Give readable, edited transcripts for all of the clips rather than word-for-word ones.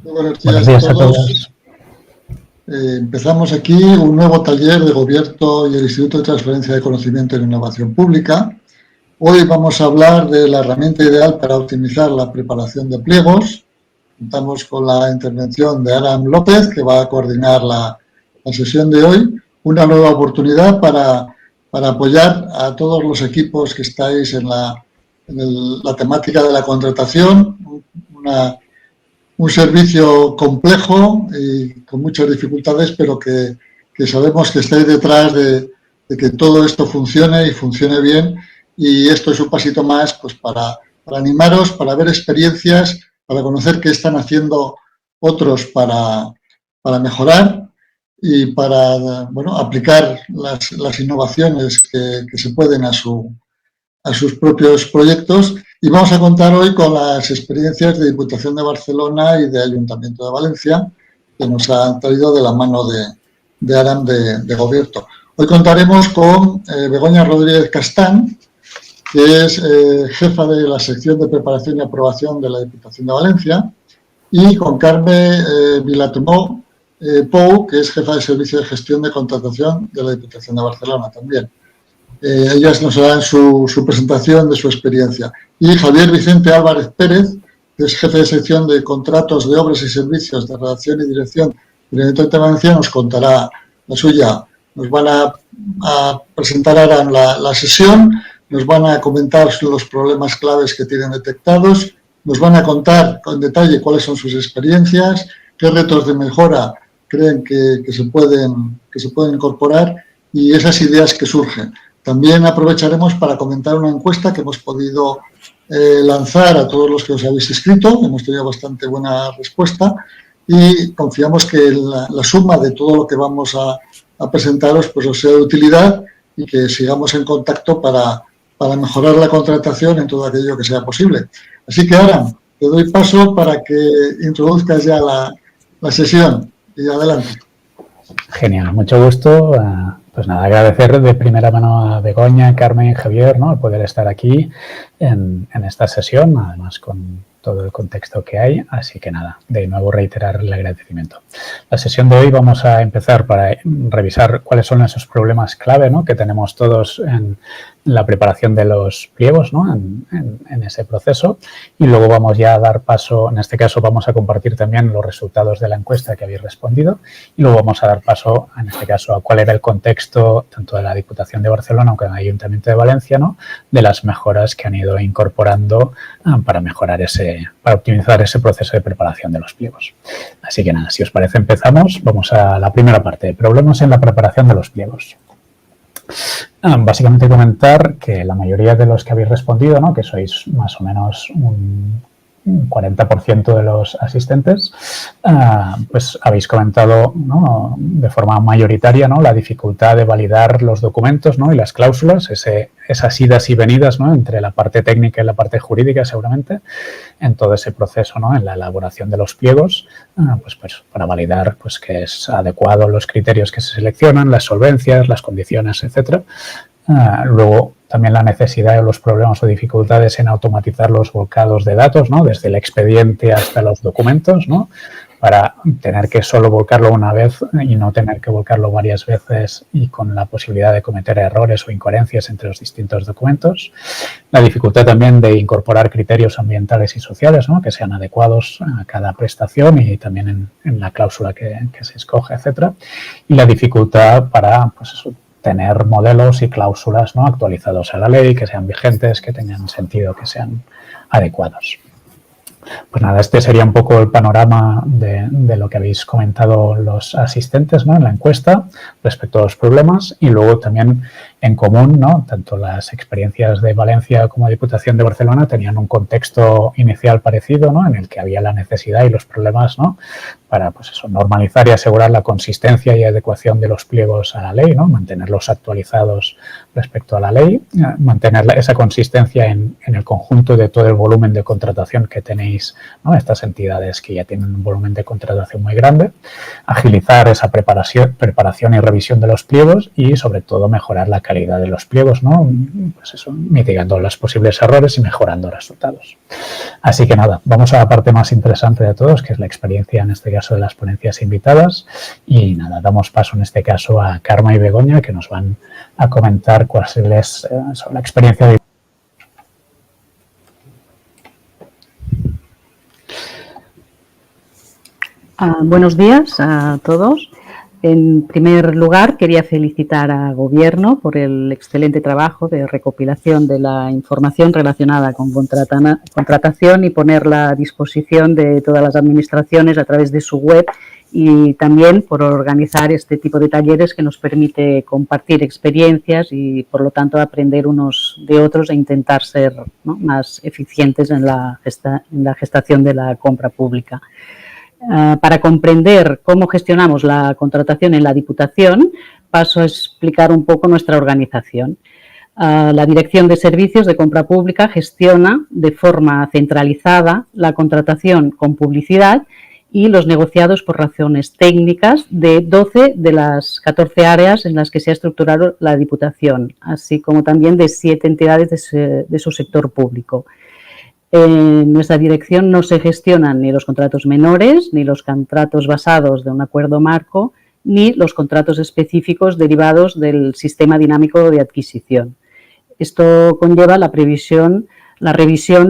Muy buenos Buenos días días a a todos. todos. Empezamos aquí un nuevo taller de Gobierto y el Instituto de Transferencia de Conocimiento e Innovación Pública. Hoy vamos a hablar de la herramienta ideal para optimizar la preparación de pliegos. Contamos con la intervención de Aram López, que va a coordinar la sesión de hoy. Una nueva oportunidad para apoyar a todos los equipos que estáis en la temática de la contratación. Un servicio complejo y con muchas dificultades, pero que sabemos que estáis detrás de que todo esto funcione y funcione bien. Y esto es un pasito más pues para animaros, para ver experiencias, para conocer qué están haciendo otros para mejorar y para aplicar las innovaciones que se pueden a sus propios proyectos. Y vamos a contar hoy con las experiencias de Diputación de Barcelona y de Ayuntamiento de Valencia, que nos han traído de la mano de Aram de Gobierto. Hoy contaremos con Begoña Rodríguez Castán, que es jefa de la sección de preparación y aprobación de la Diputación de Valencia, y con Carme Vilatomó Pou, que es jefa de servicio de gestión de contratación de la Diputación de Barcelona también. Ellas nos harán su presentación de su experiencia. Y Javier Vicente Álvarez Pérez, que es jefe de sección de contratos de obras y servicios de redacción y dirección del Ayuntamiento de Valencia, nos contará la suya. Nos van a presentar ahora la sesión, nos van a comentar los problemas claves que tienen detectados, nos van a contar con detalle cuáles son sus experiencias, qué retos de mejora creen que se pueden incorporar y esas ideas que surgen. También aprovecharemos para comentar una encuesta que hemos podido lanzar a todos los que os habéis inscrito. Hemos tenido bastante buena respuesta y confiamos que la suma de todo lo que vamos a presentaros pues os sea de utilidad y que sigamos en contacto para mejorar la contratación en todo aquello que sea posible. Así que ahora te doy paso para que introduzcas ya la sesión y adelante. Genial, mucho gusto. Pues nada, agradecer de primera mano a Begoña, Carmen y Javier, ¿no?, el poder estar aquí en esta sesión, además con todo el contexto que hay. Así que nada, de nuevo reiterar el agradecimiento. La sesión de hoy vamos a empezar para revisar cuáles son esos problemas clave, ¿no?, que tenemos todos en la preparación de los pliegos, ¿no?, en ese proceso, y luego vamos ya a dar paso, en este caso vamos a compartir también los resultados de la encuesta que habéis respondido y luego vamos a dar paso, en este caso, a cuál era el contexto tanto de la Diputación de Barcelona como del Ayuntamiento de Valencia, ¿no?, de las mejoras que han ido incorporando para mejorar para optimizar ese proceso de preparación de los pliegos. Así que nada, si os parece empezamos, vamos a la primera parte, problemas en la preparación de los pliegos. Básicamente comentar que la mayoría de los que habéis respondido, ¿no?, que sois más o menos un 40% de los asistentes, pues habéis comentado, ¿no?, de forma mayoritaria, ¿no?, la dificultad de validar los documentos, ¿no?, y las cláusulas, esas idas y venidas, ¿no?, entre la parte técnica y la parte jurídica, seguramente, en todo ese proceso, ¿no?, en la elaboración de los pliegos, pues para validar pues que es adecuado los criterios que se seleccionan, las solvencias, las condiciones, etcétera. Luego, también la necesidad de los problemas o dificultades en automatizar los volcados de datos, ¿no?, desde el expediente hasta los documentos, ¿no?, para tener que solo volcarlo una vez y no tener que volcarlo varias veces y con la posibilidad de cometer errores o incoherencias entre los distintos documentos. La dificultad también de incorporar criterios ambientales y sociales, ¿no?, que sean adecuados a cada prestación y también en la cláusula que se escoge, etcétera. Y la dificultad para, pues eso, tener modelos y cláusulas, ¿no?, actualizados a la ley, que sean vigentes, que tengan sentido, que sean adecuados. Pues nada, este sería un poco el panorama de lo que habéis comentado los asistentes, ¿no?, en la encuesta respecto a los problemas y luego también en común, ¿no?, tanto las experiencias de Valencia como Diputación de Barcelona tenían un contexto inicial parecido, ¿no?, en el que había la necesidad y los problemas, ¿no?, para pues eso, normalizar y asegurar la consistencia y adecuación de los pliegos a la ley, ¿no?, mantenerlos actualizados respecto a la ley, mantener esa consistencia en el conjunto de todo el volumen de contratación que tenéis, ¿no?, estas entidades que ya tienen un volumen de contratación muy grande, agilizar esa preparación y revisión de los pliegos y sobre todo mejorar la calidad de los pliegos, ¿no? Pues eso, mitigando los posibles errores y mejorando resultados. Así que nada, vamos a la parte más interesante de todos, que es la experiencia, en este caso, de las ponencias invitadas. Y nada, damos paso en este caso a Carme y Begoña, que nos van a comentar cuál es la experiencia de... Buenos días a todos. En primer lugar, quería felicitar al Gobierno por el excelente trabajo de recopilación de la información relacionada con contratación y ponerla a disposición de todas las administraciones a través de su web, y también por organizar este tipo de talleres que nos permite compartir experiencias y, por lo tanto, aprender unos de otros e intentar ser, ¿no?, más eficientes en la gestación de la compra pública. Para comprender cómo gestionamos la contratación en la Diputación, paso a explicar un poco nuestra organización. La Dirección de Servicios de Compra Pública gestiona de forma centralizada la contratación con publicidad y los negociados por razones técnicas de 12 de las 14 áreas en las que se ha estructurado la Diputación, así como también de 7 entidades de su sector público. En nuestra dirección no se gestionan ni los contratos menores, ni los contratos basados de un acuerdo marco, ni los contratos específicos derivados del sistema dinámico de adquisición. Esto conlleva la revisión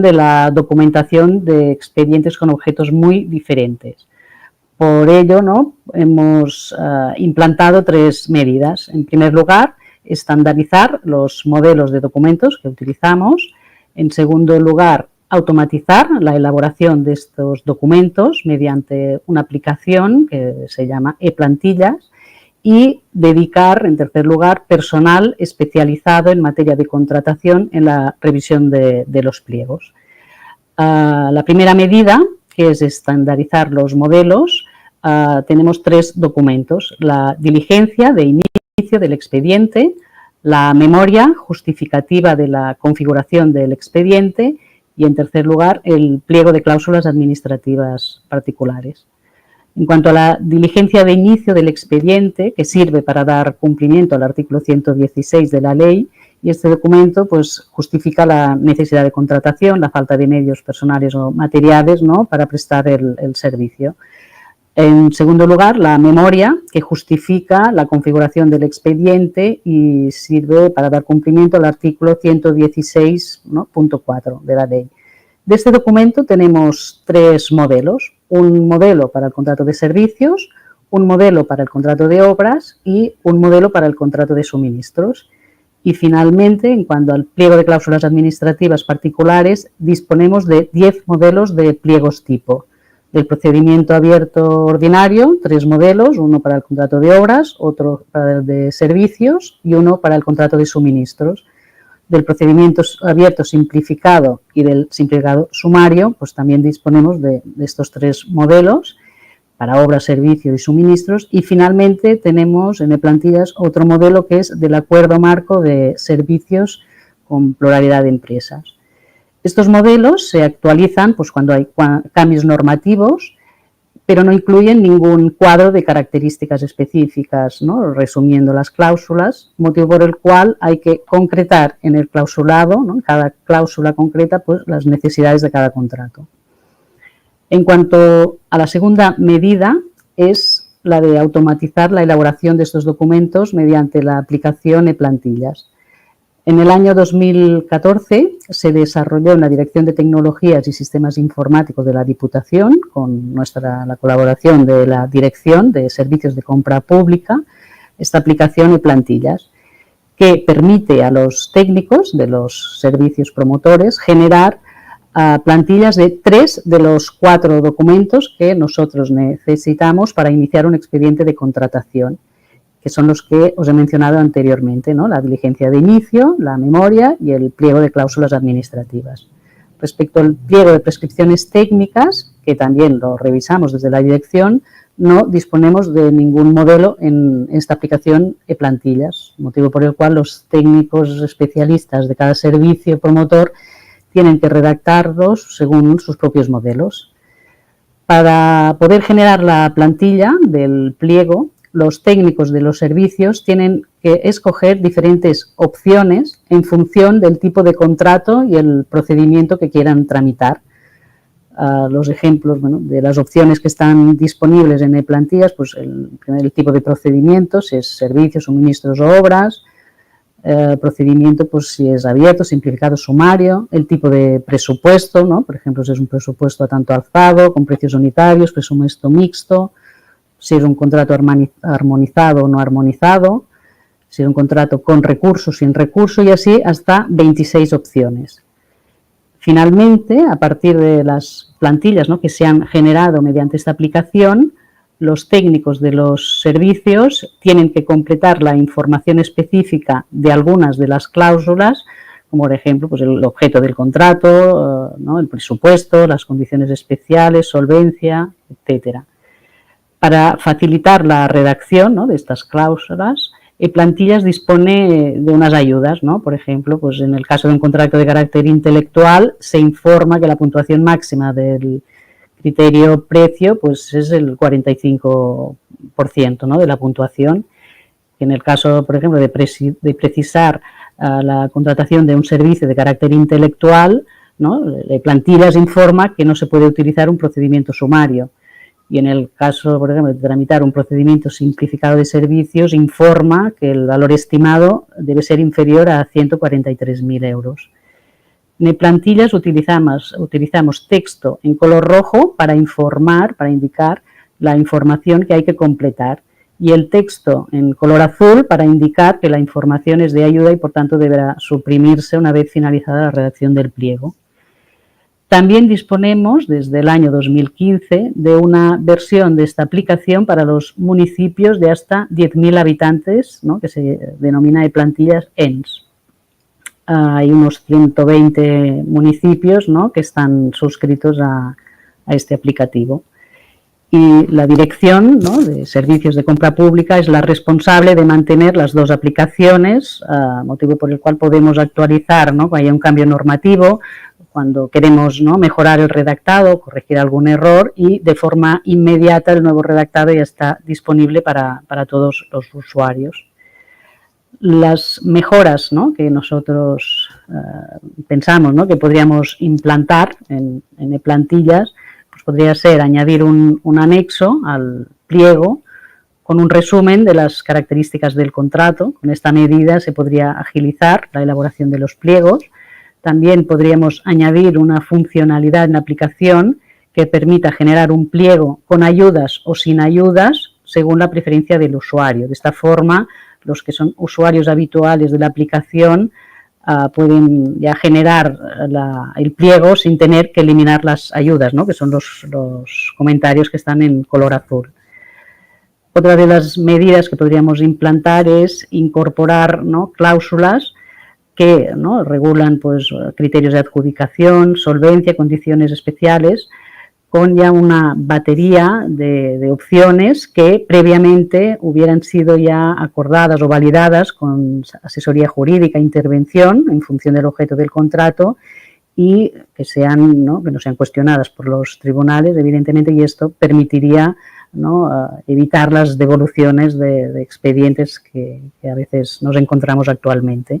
de la documentación de expedientes con objetos muy diferentes. Por ello, ¿no?, hemos implantado 3 medidas. En primer lugar, estandarizar los modelos de documentos que utilizamos. En segundo lugar, automatizar la elaboración de estos documentos mediante una aplicación que se llama ePlantillas, y dedicar, en tercer lugar, personal especializado en materia de contratación en la revisión de los pliegos. La primera medida, que es estandarizar los modelos, tenemos 3 documentos: la diligencia de inicio del expediente, la memoria justificativa de la configuración del expediente y, en tercer lugar, el pliego de cláusulas administrativas particulares. En cuanto a la diligencia de inicio del expediente, que sirve para dar cumplimiento al artículo 116 de la ley, y este documento pues justifica la necesidad de contratación, la falta de medios personales o materiales, ¿no?, para prestar el servicio. En segundo lugar, la memoria, que justifica la configuración del expediente y sirve para dar cumplimiento al artículo 116.4 de la ley. De este documento tenemos 3 modelos: un modelo para el contrato de servicios, un modelo para el contrato de obras y un modelo para el contrato de suministros. Y, finalmente, en cuanto al pliego de cláusulas administrativas particulares, disponemos de 10 modelos de pliegos tipo. Del procedimiento abierto ordinario, 3 modelos: uno para el contrato de obras, otro para el de servicios y uno para el contrato de suministros. Del procedimiento abierto simplificado y del simplificado sumario, pues también disponemos de estos 3 modelos para obras, servicios y suministros. Y, finalmente, tenemos en ePlantillas otro modelo, que es del acuerdo marco de servicios con pluralidad de empresas. Estos modelos se actualizan pues cuando hay cambios normativos, pero no incluyen ningún cuadro de características específicas, ¿no?, resumiendo las cláusulas, motivo por el cual hay que concretar en el clausulado, ¿no?, en cada cláusula concreta, pues las necesidades de cada contrato. En cuanto a la segunda medida, es la de automatizar la elaboración de estos documentos mediante la aplicación ePlantillas. En el año 2014 se desarrolló en la Dirección de Tecnologías y Sistemas Informáticos de la Diputación, con la colaboración de la Dirección de Servicios de Compra Pública, esta aplicación ePlantillas, que permite a los técnicos de los servicios promotores generar plantillas de 3 de los 4 documentos que nosotros necesitamos para iniciar un expediente de contratación, que son los que os he mencionado anteriormente, ¿no?, la diligencia de inicio, la memoria y el pliego de cláusulas administrativas. Respecto al pliego de prescripciones técnicas, que también lo revisamos desde la dirección, no disponemos de ningún modelo en esta aplicación ePlantillas, motivo por el cual los técnicos especialistas de cada servicio promotor tienen que redactarlos según sus propios modelos. Para poder generar la plantilla del pliego, los técnicos de los servicios tienen que escoger diferentes opciones en función del tipo de contrato y el procedimiento que quieran tramitar. Los ejemplos de las opciones que están disponibles en e-plantillas, pues el tipo de procedimientos, si es servicios, suministros o obras, procedimiento, pues si es abierto, simplificado, sumario, el tipo de presupuesto, ¿no? Por ejemplo, si es un presupuesto a tanto alzado, con precios unitarios, presupuesto mixto, si es un contrato armonizado o no armonizado, si es un contrato con recurso, sin recurso, y así hasta 26 opciones. Finalmente, a partir de las plantillas, ¿no?, que se han generado mediante esta aplicación, los técnicos de los servicios tienen que completar la información específica de algunas de las cláusulas, como por ejemplo pues el objeto del contrato, ¿no?, el presupuesto, las condiciones especiales, solvencia, etcétera. Para facilitar la redacción, ¿no?, de estas cláusulas, e-plantillas dispone de unas ayudas, ¿no? Por ejemplo, pues en el caso de un contrato de carácter intelectual, se informa que la puntuación máxima del criterio precio pues es el 45%, ¿no?, de la puntuación. En el caso, por ejemplo, de precisar la contratación de un servicio de carácter intelectual, ¿no?, e-plantillas informa que no se puede utilizar un procedimiento sumario. Y en el caso, por ejemplo, de tramitar un procedimiento simplificado de servicios, informa que el valor estimado debe ser inferior a 143.000 euros. En e-plantillas utilizamos texto en color rojo para informar, para indicar la información que hay que completar, y el texto en color azul para indicar que la información es de ayuda y, por tanto, deberá suprimirse una vez finalizada la redacción del pliego. También disponemos, desde el año 2015, de una versión de esta aplicación para los municipios de hasta 10.000 habitantes, ¿no?, que se denomina e-plantillas ENS. Hay unos 120 municipios, ¿no?, que están suscritos a este aplicativo. Y la dirección, ¿no?, de servicios de compra pública es la responsable de mantener las dos aplicaciones, motivo por el cual podemos actualizar, ¿no?, cuando haya un cambio normativo, cuando queremos, ¿no?, mejorar el redactado, corregir algún error, y de forma inmediata el nuevo redactado ya está disponible para todos los usuarios. Las mejoras, ¿no?, que nosotros pensamos, ¿no?, que podríamos implantar en e-plantillas, pues podría ser añadir un anexo al pliego con un resumen de las características del contrato. Con esta medida se podría agilizar la elaboración de los pliegos. También podríamos añadir una funcionalidad en la aplicación que permita generar un pliego con ayudas o sin ayudas según la preferencia del usuario. De esta forma, los que son usuarios habituales de la aplicación pueden ya generar el pliego sin tener que eliminar las ayudas, ¿no?, que son los comentarios que están en color azul. Otra de las medidas que podríamos implantar es incorporar, ¿no?, cláusulas que, ¿no?, regulan pues criterios de adjudicación, solvencia, condiciones especiales, con ya una batería de opciones que previamente hubieran sido ya acordadas o validadas con asesoría jurídica, intervención en función del objeto del contrato, y que no sean cuestionadas por los tribunales, evidentemente, y esto permitiría, ¿no?, evitar las devoluciones de expedientes que a veces nos encontramos actualmente.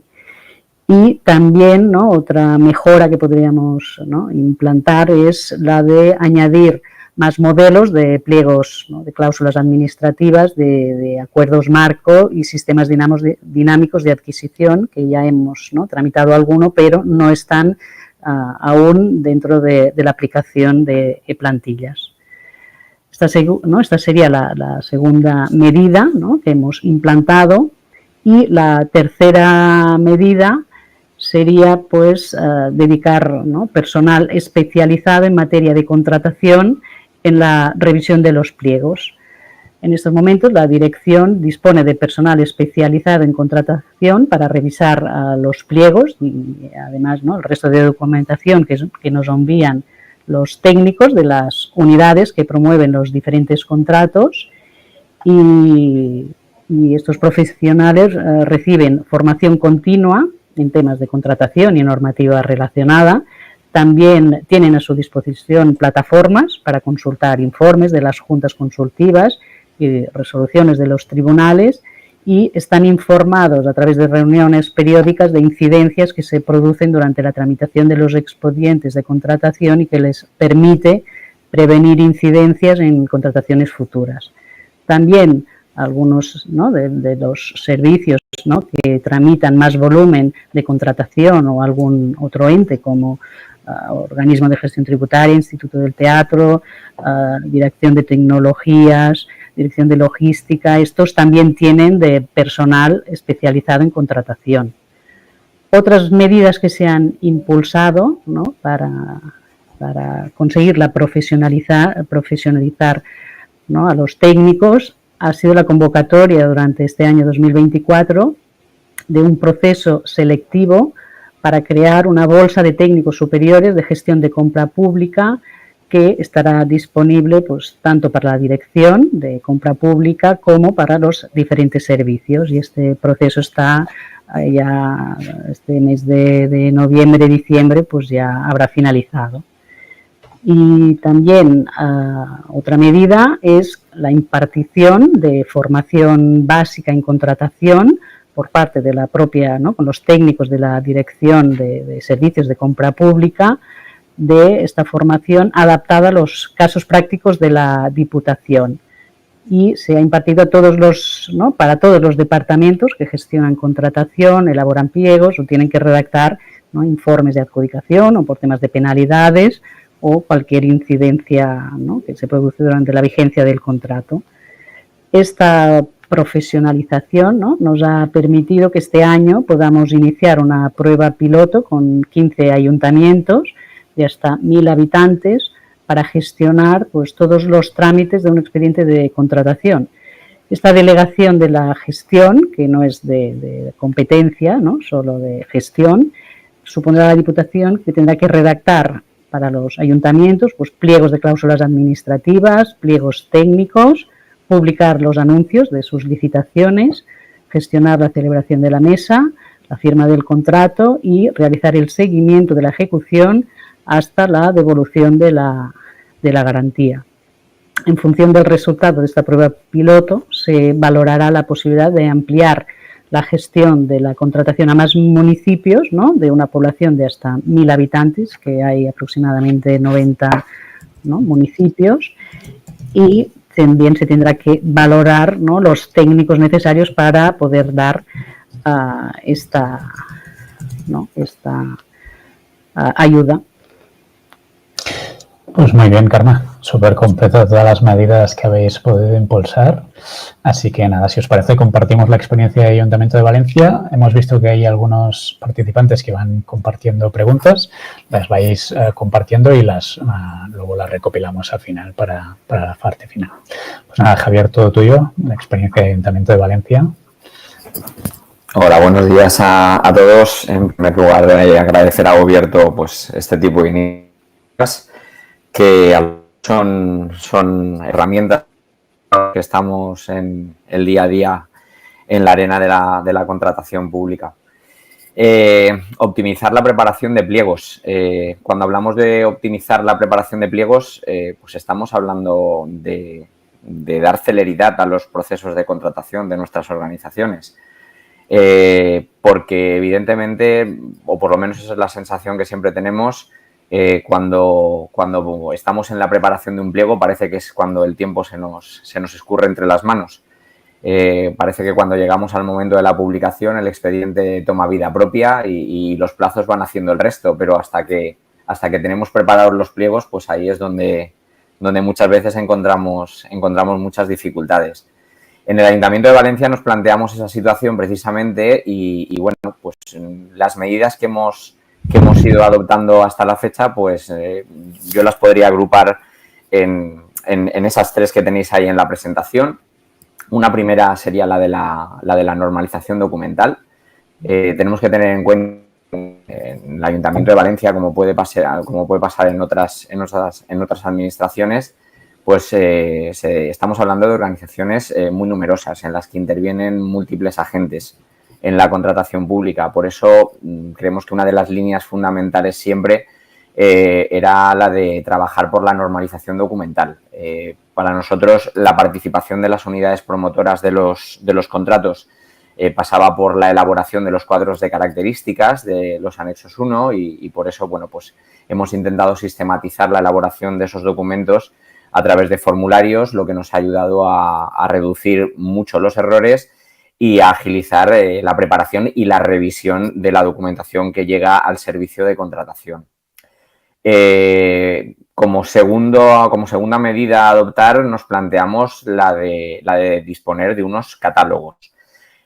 Y también, ¿no?, otra mejora que podríamos, ¿no?, implantar es la de añadir más modelos de pliegos, ¿no?, de cláusulas administrativas, de acuerdos marco y sistemas dinámicos de adquisición, que ya hemos, ¿no?, tramitado alguno, pero no están aún dentro de la aplicación de e-plantillas. Esta sería la segunda medida, ¿no?, que hemos implantado, y la tercera medida sería pues dedicar, ¿no?, personal especializado en materia de contratación en la revisión de los pliegos. En estos momentos la dirección dispone de personal especializado en contratación para revisar los pliegos y además, ¿no?, el resto de documentación que nos envían los técnicos de las unidades que promueven los diferentes contratos, y estos profesionales reciben formación continua en temas de contratación y normativa relacionada. También tienen a su disposición plataformas para consultar informes de las juntas consultivas y resoluciones de los tribunales, y están informados a través de reuniones periódicas de incidencias que se producen durante la tramitación de los expedientes de contratación y que les permite prevenir incidencias en contrataciones futuras. También algunos, ¿no?, de los servicios, ¿no?, que tramitan más volumen de contratación o algún otro ente como organismo de gestión tributaria, Instituto del Teatro, Dirección de Tecnologías, Dirección de Logística, estos también tienen de personal especializado en contratación. Otras medidas que se han impulsado, ¿no?, para conseguir profesionalizar, ¿no?, a los técnicos ha sido la convocatoria durante este año 2024 de un proceso selectivo para crear una bolsa de técnicos superiores de gestión de compra pública que estará disponible pues, tanto para la dirección de compra pública como para los diferentes servicios. Y este proceso está ya, este mes de noviembre, diciembre, pues ya habrá finalizado. Y también otra medida es la impartición de formación básica en contratación por parte de la propia, ¿no?, con los técnicos de la Dirección de Servicios de Compra Pública, de esta formación adaptada a los casos prácticos de la Diputación. Y se ha impartido a todos los, ¿no?, para todos los departamentos que gestionan contratación, elaboran pliegos o tienen que redactar, ¿no?, informes de adjudicación o por temas de penalidades o cualquier incidencia, ¿no?, que se produce durante la vigencia del contrato. Esta profesionalización, ¿no?, nos ha permitido que este año podamos iniciar una prueba piloto con 15 ayuntamientos de hasta 1.000 habitantes para gestionar pues, todos los trámites de un expediente de contratación. Esta delegación de la gestión, que no es de competencia, ¿no?, solo de gestión, supondrá a la Diputación que tendrá que redactar para los ayuntamientos pues, pliegos de cláusulas administrativas, pliegos técnicos, publicar los anuncios de sus licitaciones, gestionar la celebración de la mesa, la firma del contrato y realizar el seguimiento de la ejecución hasta la devolución de la garantía. En función del resultado de esta prueba piloto, se valorará la posibilidad de ampliar la gestión de la contratación a más municipios, ¿no?, de una población de hasta 1.000 habitantes, que hay aproximadamente 90, ¿no?, municipios, y también se tendrá que valorar, ¿no?, los técnicos necesarios para poder dar esta ayuda. Pues muy bien, Carme. Súper completo todas las medidas que habéis podido impulsar. Así que nada, si os parece, compartimos la experiencia del Ayuntamiento de Valencia. Hemos visto que hay algunos participantes que van compartiendo preguntas. Las vais compartiendo y luego las recopilamos al final para la parte final. Pues nada, Javier, todo tuyo, la experiencia del Ayuntamiento de Valencia. Hola, buenos días a todos. En primer lugar, agradecer a Gobierno pues, este tipo de iniciativas que son herramientas que estamos en el día a día en la arena de la contratación pública. Optimizar la preparación de pliegos. Cuando hablamos de optimizar la preparación de pliegos, pues estamos hablando de dar celeridad a los procesos de contratación de nuestras organizaciones. Porque evidentemente, o por lo menos esa es la sensación que siempre tenemos, cuando estamos en la preparación de un pliego parece que es cuando el tiempo se nos escurre entre las manos. Parece que cuando llegamos al momento de la publicación el expediente toma vida propia y los plazos van haciendo el resto, pero hasta que tenemos preparados los pliegos, pues ahí es donde muchas veces encontramos muchas dificultades. En el Ayuntamiento de Valencia nos planteamos esa situación precisamente y bueno, pues las medidas que hemos ido adoptando hasta la fecha, pues yo las podría agrupar en esas tres que tenéis ahí en la presentación. Una primera sería la de la normalización documental. Tenemos que tener en cuenta en el Ayuntamiento de Valencia, como puede pasar en otras administraciones, pues estamos hablando de organizaciones muy numerosas en las que intervienen múltiples agentes en la contratación pública. Por eso creemos que una de las líneas fundamentales siempre era la de trabajar por la normalización documental. Para nosotros, la participación de las unidades promotoras de los contratos pasaba por la elaboración de los cuadros de características de los anexos 1 y por eso, bueno, pues hemos intentado sistematizar la elaboración de esos documentos a través de formularios, lo que nos ha ayudado a reducir mucho los errores y a agilizar la preparación y la revisión de la documentación que llega al servicio de contratación. Como segunda medida a adoptar, nos planteamos la de disponer de unos catálogos.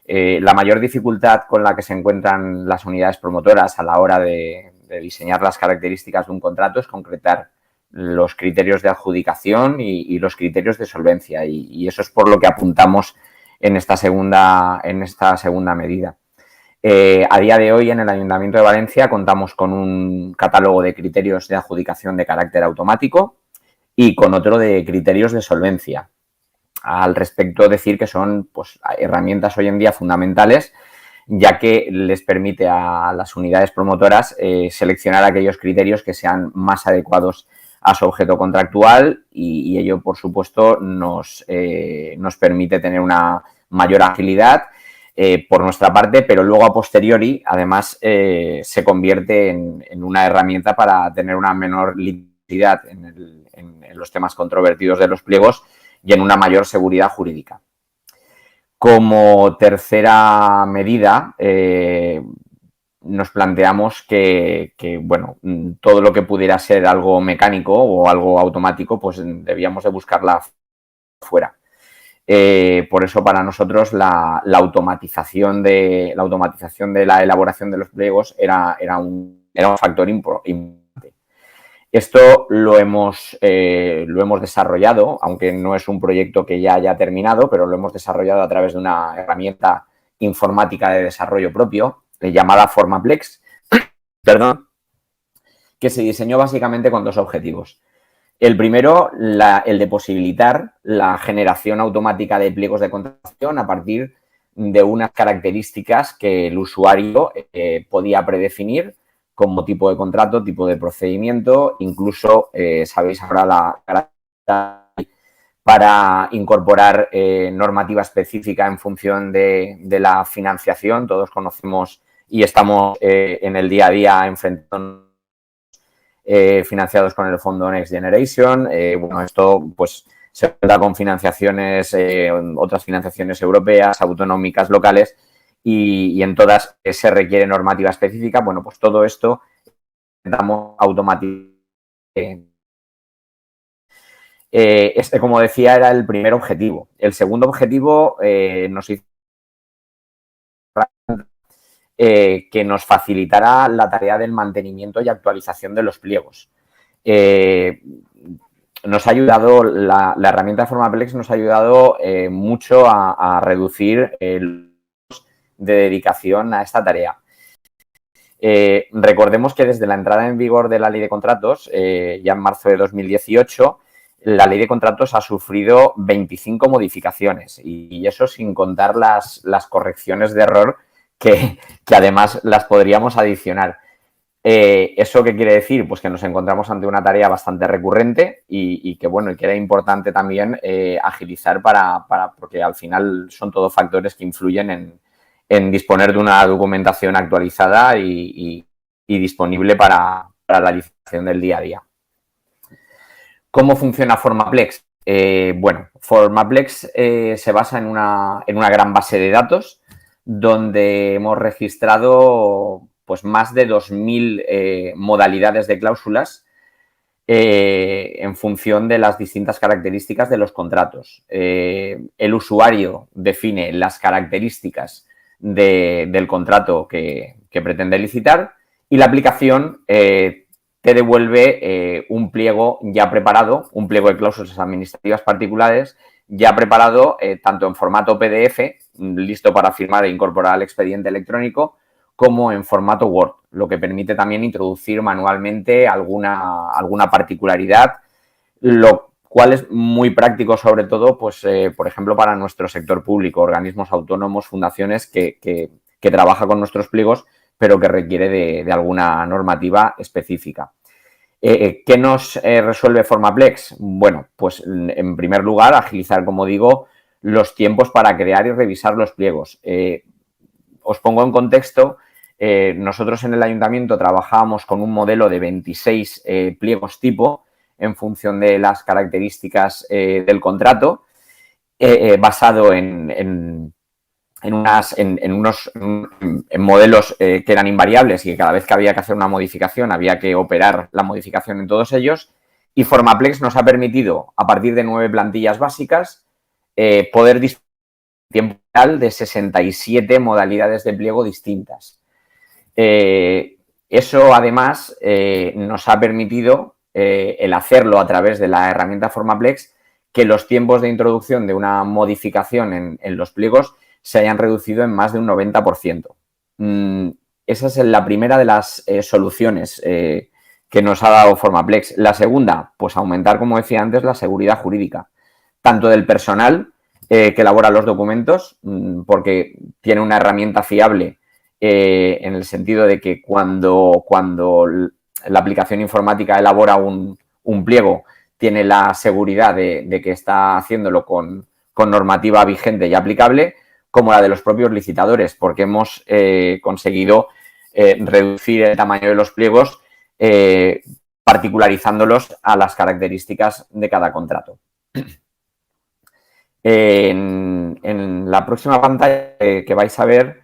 La mayor dificultad con la que se encuentran las unidades promotoras a la hora de diseñar las características de un contrato es concretar los criterios de adjudicación y los criterios de solvencia, y eso es por lo que apuntamos en esta segunda medida. A día de hoy, en el Ayuntamiento de Valencia contamos con un catálogo de criterios de adjudicación de carácter automático y con otro de criterios de solvencia. Al respecto, decir que son, pues, herramientas hoy en día fundamentales, ya que les permite a las unidades promotoras seleccionar aquellos criterios que sean más adecuados a su objeto contractual y ello, por supuesto, nos permite tener una mayor agilidad por nuestra parte, pero luego a posteriori, además, se convierte en una herramienta para tener una menor litigiosidad en los temas controvertidos de los pliegos y en una mayor seguridad jurídica. Como tercera medida, nos planteamos que, bueno, todo lo que pudiera ser algo mecánico o algo automático, pues debíamos de buscarla fuera. Por eso, para nosotros, la automatización de la elaboración de los pliegos era un factor importante. Esto lo hemos desarrollado, aunque no es un proyecto que ya haya terminado, pero lo hemos desarrollado a través de una herramienta informática de desarrollo propio llamada Formaplex, que se diseñó básicamente con dos objetivos. El primero, el de posibilitar la generación automática de pliegos de contratación a partir de unas características que el usuario podía predefinir como tipo de contrato, tipo de procedimiento, incluso, sabéis ahora para incorporar normativa específica en función de la financiación. Todos conocemos y estamos en el día a día enfrentando financiados con el fondo Next Generation. Bueno, esto pues se cuenta con financiaciones, otras financiaciones europeas, autonómicas, locales, y en todas se requiere normativa específica. Bueno, pues todo esto intentamos automatizar. Este, como decía, era el primer objetivo. El segundo objetivo nos hizo que nos facilitará la tarea del mantenimiento y actualización de los pliegos. Nos ha ayudado, la herramienta de Formaplex nos ha ayudado mucho a reducir el de dedicación a esta tarea. Recordemos que desde la entrada en vigor de la Ley de Contratos, ya en marzo de 2018, la Ley de Contratos ha sufrido 25 modificaciones y eso sin contar las correcciones de error que además las podríamos adicionar. ¿Eso qué quiere decir? Pues que nos encontramos ante una tarea bastante recurrente y que, bueno, y que era importante también agilizar porque al final son todos factores que influyen en disponer de una documentación actualizada y disponible para la licitación del día a día. ¿Cómo funciona Formaplex? Bueno, Formaplex se basa en una gran base de datos donde hemos registrado pues más de 2.000 modalidades de cláusulas en función de las distintas características de los contratos. El usuario define las características del contrato que pretende licitar y la aplicación te devuelve un pliego ya preparado, un pliego de cláusulas administrativas particulares ya preparado tanto en formato PDF, listo para firmar e incorporar al expediente electrónico, como en formato Word, lo que permite también introducir manualmente alguna particularidad, lo cual es muy práctico, sobre todo, pues, por ejemplo, para nuestro sector público, organismos autónomos, fundaciones que trabaja con nuestros pliegos, pero que requiere de alguna normativa específica. ¿Qué nos resuelve Formaplex? Bueno, pues en primer lugar, agilizar, como digo, los tiempos para crear y revisar los pliegos. Os pongo en contexto, nosotros en el ayuntamiento trabajábamos con un modelo de 26 pliegos tipo en función de las características del contrato, basado en modelos que eran invariables y que cada vez que había que hacer una modificación había que operar la modificación en todos ellos. Y Formaplex nos ha permitido, a partir de 9 plantillas básicas, poder disponer de tiempo real de 67 modalidades de pliego distintas. Eso, además, nos ha permitido, el hacerlo a través de la herramienta Formaplex, que los tiempos de introducción de una modificación en los pliegos se hayan reducido en más de un 90%. Esa es la primera de las soluciones que nos ha dado Formaplex. La segunda, pues aumentar, como decía antes, la seguridad jurídica, tanto del personal que elabora los documentos, porque tiene una herramienta fiable en el sentido de que cuando la aplicación informática elabora un pliego, tiene la seguridad de que está haciéndolo con normativa vigente y aplicable, como la de los propios licitadores, porque hemos conseguido reducir el tamaño de los pliegos, particularizándolos a las características de cada contrato. En la próxima pantalla que vais a ver,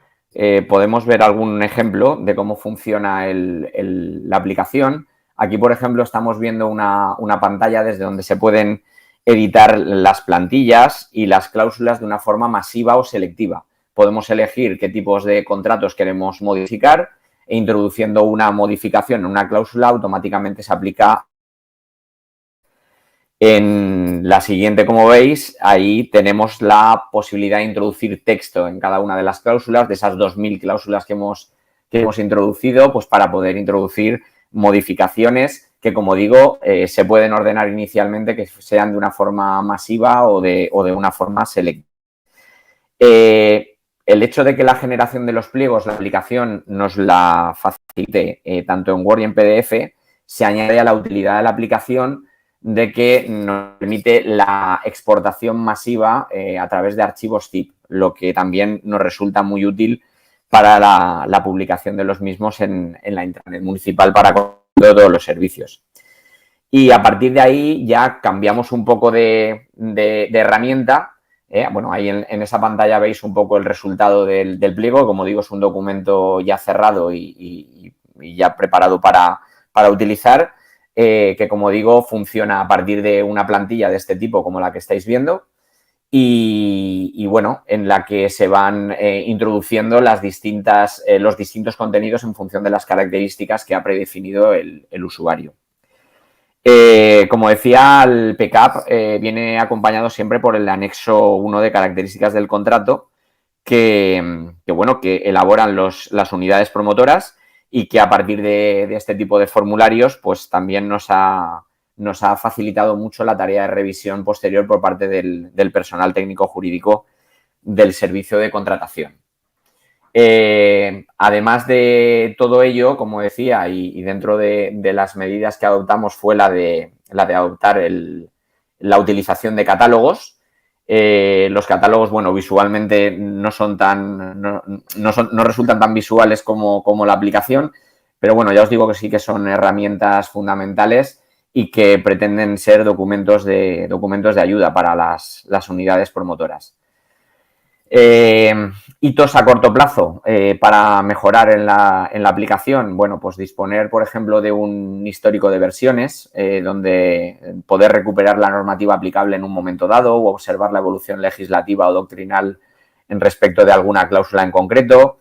podemos ver algún ejemplo de cómo funciona la aplicación. Aquí, por ejemplo, estamos viendo una pantalla desde donde se pueden editar las plantillas y las cláusulas de una forma masiva o selectiva. Podemos elegir qué tipos de contratos queremos modificar e introduciendo una modificación en una cláusula automáticamente se aplica. En la siguiente, como veis, ahí tenemos la posibilidad de introducir texto en cada una de las cláusulas, de esas 2000 cláusulas que hemos introducido, pues para poder introducir modificaciones que, como digo, se pueden ordenar inicialmente que sean de una forma masiva o de una forma selectiva. El hecho de que la generación de los pliegos, la aplicación nos la facilite tanto en Word y en PDF, se añade a la utilidad de la aplicación de que nos permite la exportación masiva a través de archivos zip, lo que también nos resulta muy útil para la publicación de los mismos en la Intranet municipal para todos los servicios. Y a partir de ahí ya cambiamos un poco de herramienta. Bueno, ahí en esa pantalla veis un poco el resultado del pliego. Como digo, es un documento ya cerrado y ya preparado para utilizar, que, como digo, funciona a partir de una plantilla de este tipo como la que estáis viendo y bueno, en la que se van introduciendo los distintos contenidos en función de las características que ha predefinido el usuario. Como decía, el PCAP viene acompañado siempre por el anexo 1 de características del contrato que elaboran las unidades promotoras y que a partir de este tipo de formularios pues también nos ha facilitado mucho la tarea de revisión posterior por parte del personal técnico jurídico del servicio de contratación. Además de todo ello, como decía, y dentro de las medidas que adoptamos fue la de adoptar la utilización de catálogos. Los catálogos, bueno, visualmente no resultan tan visuales como la aplicación, pero bueno, ya os digo que sí que son herramientas fundamentales y que pretenden ser documentos de ayuda para las unidades promotoras. Hitos a corto plazo para mejorar en la aplicación, bueno, pues disponer, por ejemplo, de un histórico de versiones donde poder recuperar la normativa aplicable en un momento dado o observar la evolución legislativa o doctrinal en respecto de alguna cláusula en concreto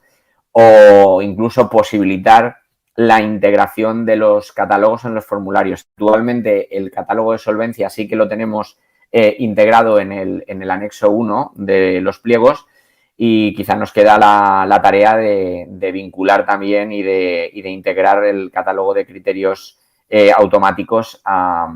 o incluso posibilitar la integración de los catálogos en los formularios. Actualmente el catálogo de solvencia sí que lo tenemos integrado en el anexo 1 de los pliegos y quizá nos queda la tarea de vincular también y de integrar el catálogo de criterios automáticos a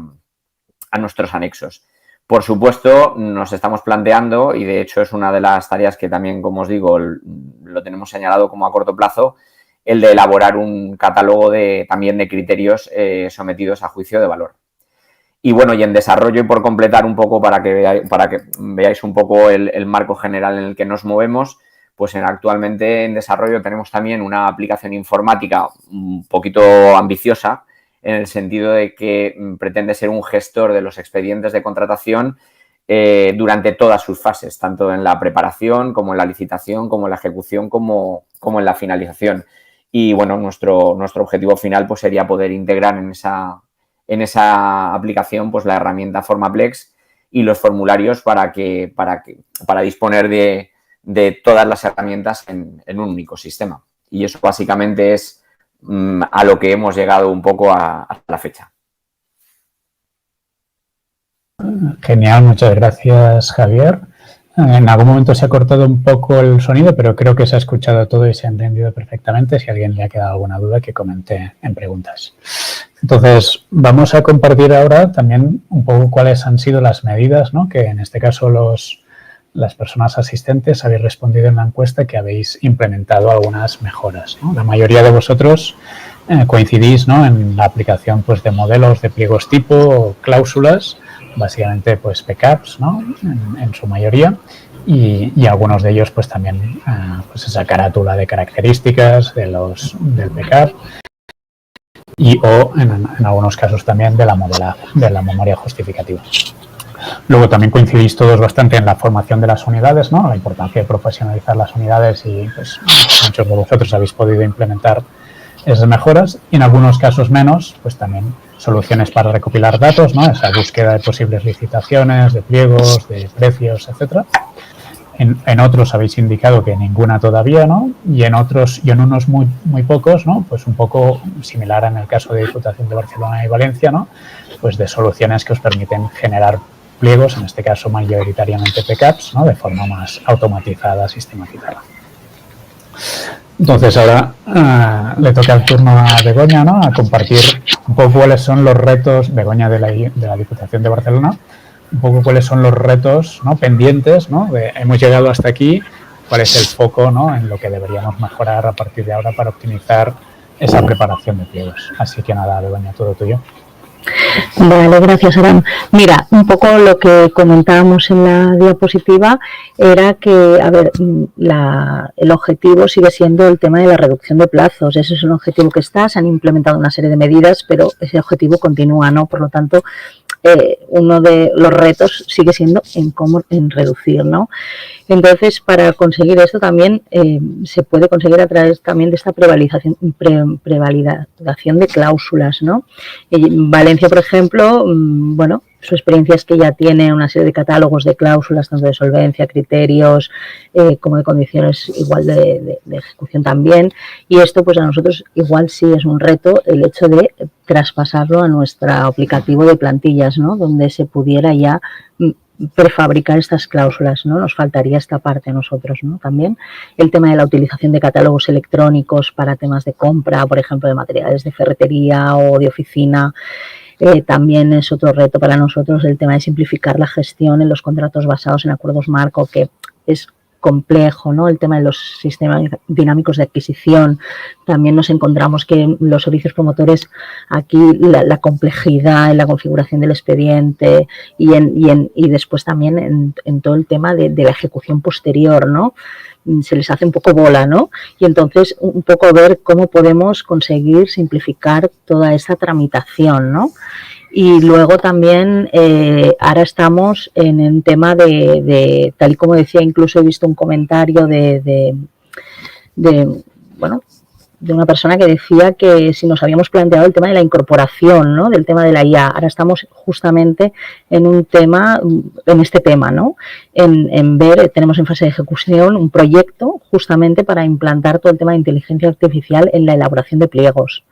nuestros anexos. Por supuesto, nos estamos planteando, y de hecho es una de las tareas que también, como os digo, lo tenemos señalado como a corto plazo, el de elaborar un catálogo también de criterios sometidos a juicio de valor. Y bueno, y en desarrollo, y por completar un poco para que veáis un poco el marco general en el que nos movemos, pues actualmente en desarrollo tenemos también una aplicación informática un poquito ambiciosa, en el sentido de que pretende ser un gestor de los expedientes de contratación durante todas sus fases, tanto en la preparación como en la licitación, como en la ejecución, como en la finalización. Y bueno, nuestro objetivo final pues sería poder integrar en esa aplicación pues la herramienta Formaplex y los formularios para disponer de todas las herramientas en un único sistema. Y eso básicamente es a lo que hemos llegado un poco hasta la fecha. Genial, muchas gracias, Javier. En algún momento se ha cortado un poco el sonido, pero creo que se ha escuchado todo y se ha entendido perfectamente. Si a alguien le ha quedado alguna duda, que comente en preguntas. Entonces, vamos a compartir ahora también un poco cuáles han sido las medidas, ¿no? Que en este caso las personas asistentes habéis respondido en la encuesta que habéis implementado algunas mejoras, ¿no? La mayoría de vosotros coincidís, ¿no? En la aplicación pues, de modelos de pliegos tipo o cláusulas, básicamente pues PCAPs, ¿no? En su mayoría, y algunos de ellos pues también pues esa carátula de características del PCAP o en algunos casos también de la memoria justificativa. Luego también coincidís todos bastante en la formación de las unidades, ¿no? La importancia de profesionalizar las unidades y pues muchos de vosotros habéis podido implementar esas mejoras y en algunos casos menos, pues también soluciones para recopilar datos, ¿no? Esa búsqueda de posibles licitaciones, de pliegos, de precios, etcétera. En otros habéis indicado que ninguna todavía, ¿no? Y en unos muy pocos, ¿no? Pues un poco similar en el caso de Diputación de Barcelona y Valencia, ¿no? Pues de soluciones que os permiten generar pliegos, en este caso mayoritariamente PCAPs, ¿no? De forma más automatizada, sistematizada. Entonces ahora le toca el turno a Begoña, ¿no? A compartir un poco cuáles son los retos, Begoña de la Diputación de Barcelona, un poco cuáles son los retos, ¿no? Pendientes, ¿no? Hemos llegado hasta aquí, cuál es el foco, ¿no? En lo que deberíamos mejorar a partir de ahora para optimizar esa preparación de pliegos. Así que nada, Begoña, todo tuyo. Vale, gracias, Aram. Mira, un poco lo que comentábamos en la diapositiva era que, a ver, el objetivo sigue siendo el tema de la reducción de plazos. Ese es un objetivo que se han implementado una serie de medidas, pero ese objetivo continúa, ¿no? Por lo tanto, uno de los retos sigue siendo en reducir, ¿no? Entonces, para conseguir esto también se puede conseguir a través también de esta prevalidación de cláusulas, ¿no? Valencia, por ejemplo, bueno, su experiencia es que ya tiene una serie de catálogos de cláusulas, tanto de solvencia, criterios, como de condiciones igual de ejecución también. Y esto, pues a nosotros igual sí es un reto el hecho de traspasarlo a nuestro aplicativo de plantillas, ¿no? Donde se pudiera ya prefabricar estas cláusulas, ¿no? Nos faltaría esta parte a nosotros, ¿no? También el tema de la utilización de catálogos electrónicos para temas de compra, por ejemplo, de materiales de ferretería o de oficina. También es otro reto para nosotros el tema de simplificar la gestión en los contratos basados en acuerdos marco, que es complejo, ¿no? El tema de los sistemas dinámicos de adquisición. También nos encontramos que los servicios promotores aquí la complejidad en la configuración del expediente y después también en todo el tema de la ejecución posterior, ¿no? Se les hace un poco bola, ¿no? Y entonces un poco ver cómo podemos conseguir simplificar toda esa tramitación, ¿no? Y luego también ahora estamos en el tema de tal y como decía, incluso he visto un comentario de una persona que decía que si nos habíamos planteado el tema de la incorporación, ¿no? Del tema de la IA. Ahora estamos justamente en este tema, ¿no? En ver, tenemos en fase de ejecución un proyecto justamente para implantar todo el tema de inteligencia artificial en la elaboración de pliegos.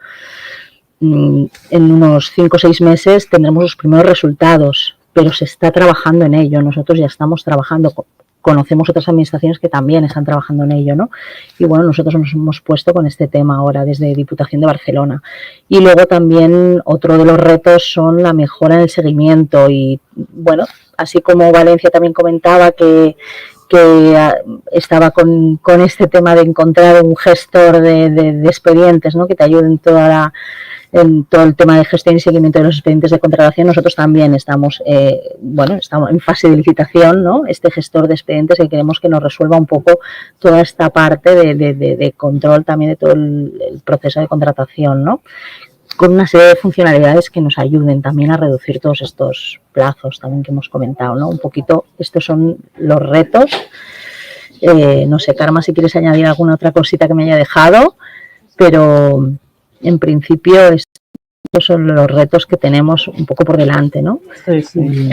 En unos 5 o 6 meses tendremos los primeros resultados, pero se está trabajando en ello. Nosotros ya estamos trabajando, conocemos otras administraciones que también están trabajando en ello, ¿no? Y bueno, nosotros nos hemos puesto con este tema ahora desde Diputación de Barcelona. Y luego también otro de los retos son la mejora en el seguimiento y bueno, así como Valencia también comentaba que estaba con este tema de encontrar un gestor de expedientes, ¿no? Que te ayude en todo el tema de gestión y seguimiento de los expedientes de contratación. Nosotros también estamos en fase de licitación, ¿no? Este gestor de expedientes que queremos que nos resuelva un poco toda esta parte de control también de todo el proceso de contratación, ¿no? Con una serie de funcionalidades que nos ayuden también a reducir todos estos plazos también que hemos comentado, ¿no? Un poquito, estos son los retos. No sé, Carmen, si quieres añadir alguna otra cosita que me haya dejado, pero en principio estos son los retos que tenemos un poco por delante, ¿no? Sí.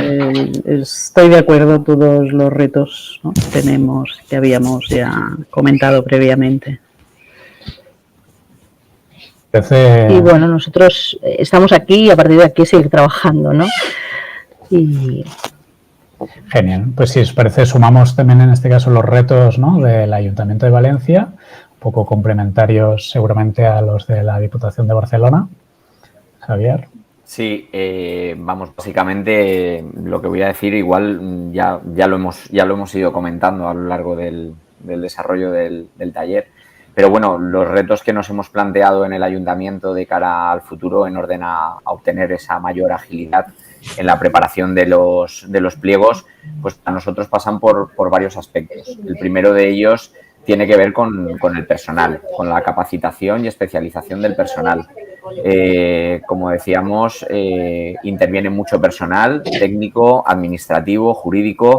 Estoy de acuerdo, todos los retos, ¿no? Tenemos, que habíamos ya comentado previamente. Y bueno, nosotros estamos aquí y a partir de aquí seguir trabajando, ¿no? Genial. Pues si os parece, sumamos también en este caso los retos, ¿no? Del Ayuntamiento de Valencia, un poco complementarios seguramente a los de la Diputación de Barcelona. Javier. Sí, básicamente lo que voy a decir igual ya lo hemos ido comentando a lo largo del desarrollo del taller. Pero bueno, los retos que nos hemos planteado en el ayuntamiento de cara al futuro en orden a obtener esa mayor agilidad en la preparación de los pliegos, pues a nosotros pasan por varios aspectos. El primero de ellos tiene que ver con el personal, con la capacitación y especialización del personal. Como decíamos, interviene mucho personal técnico, administrativo, jurídico,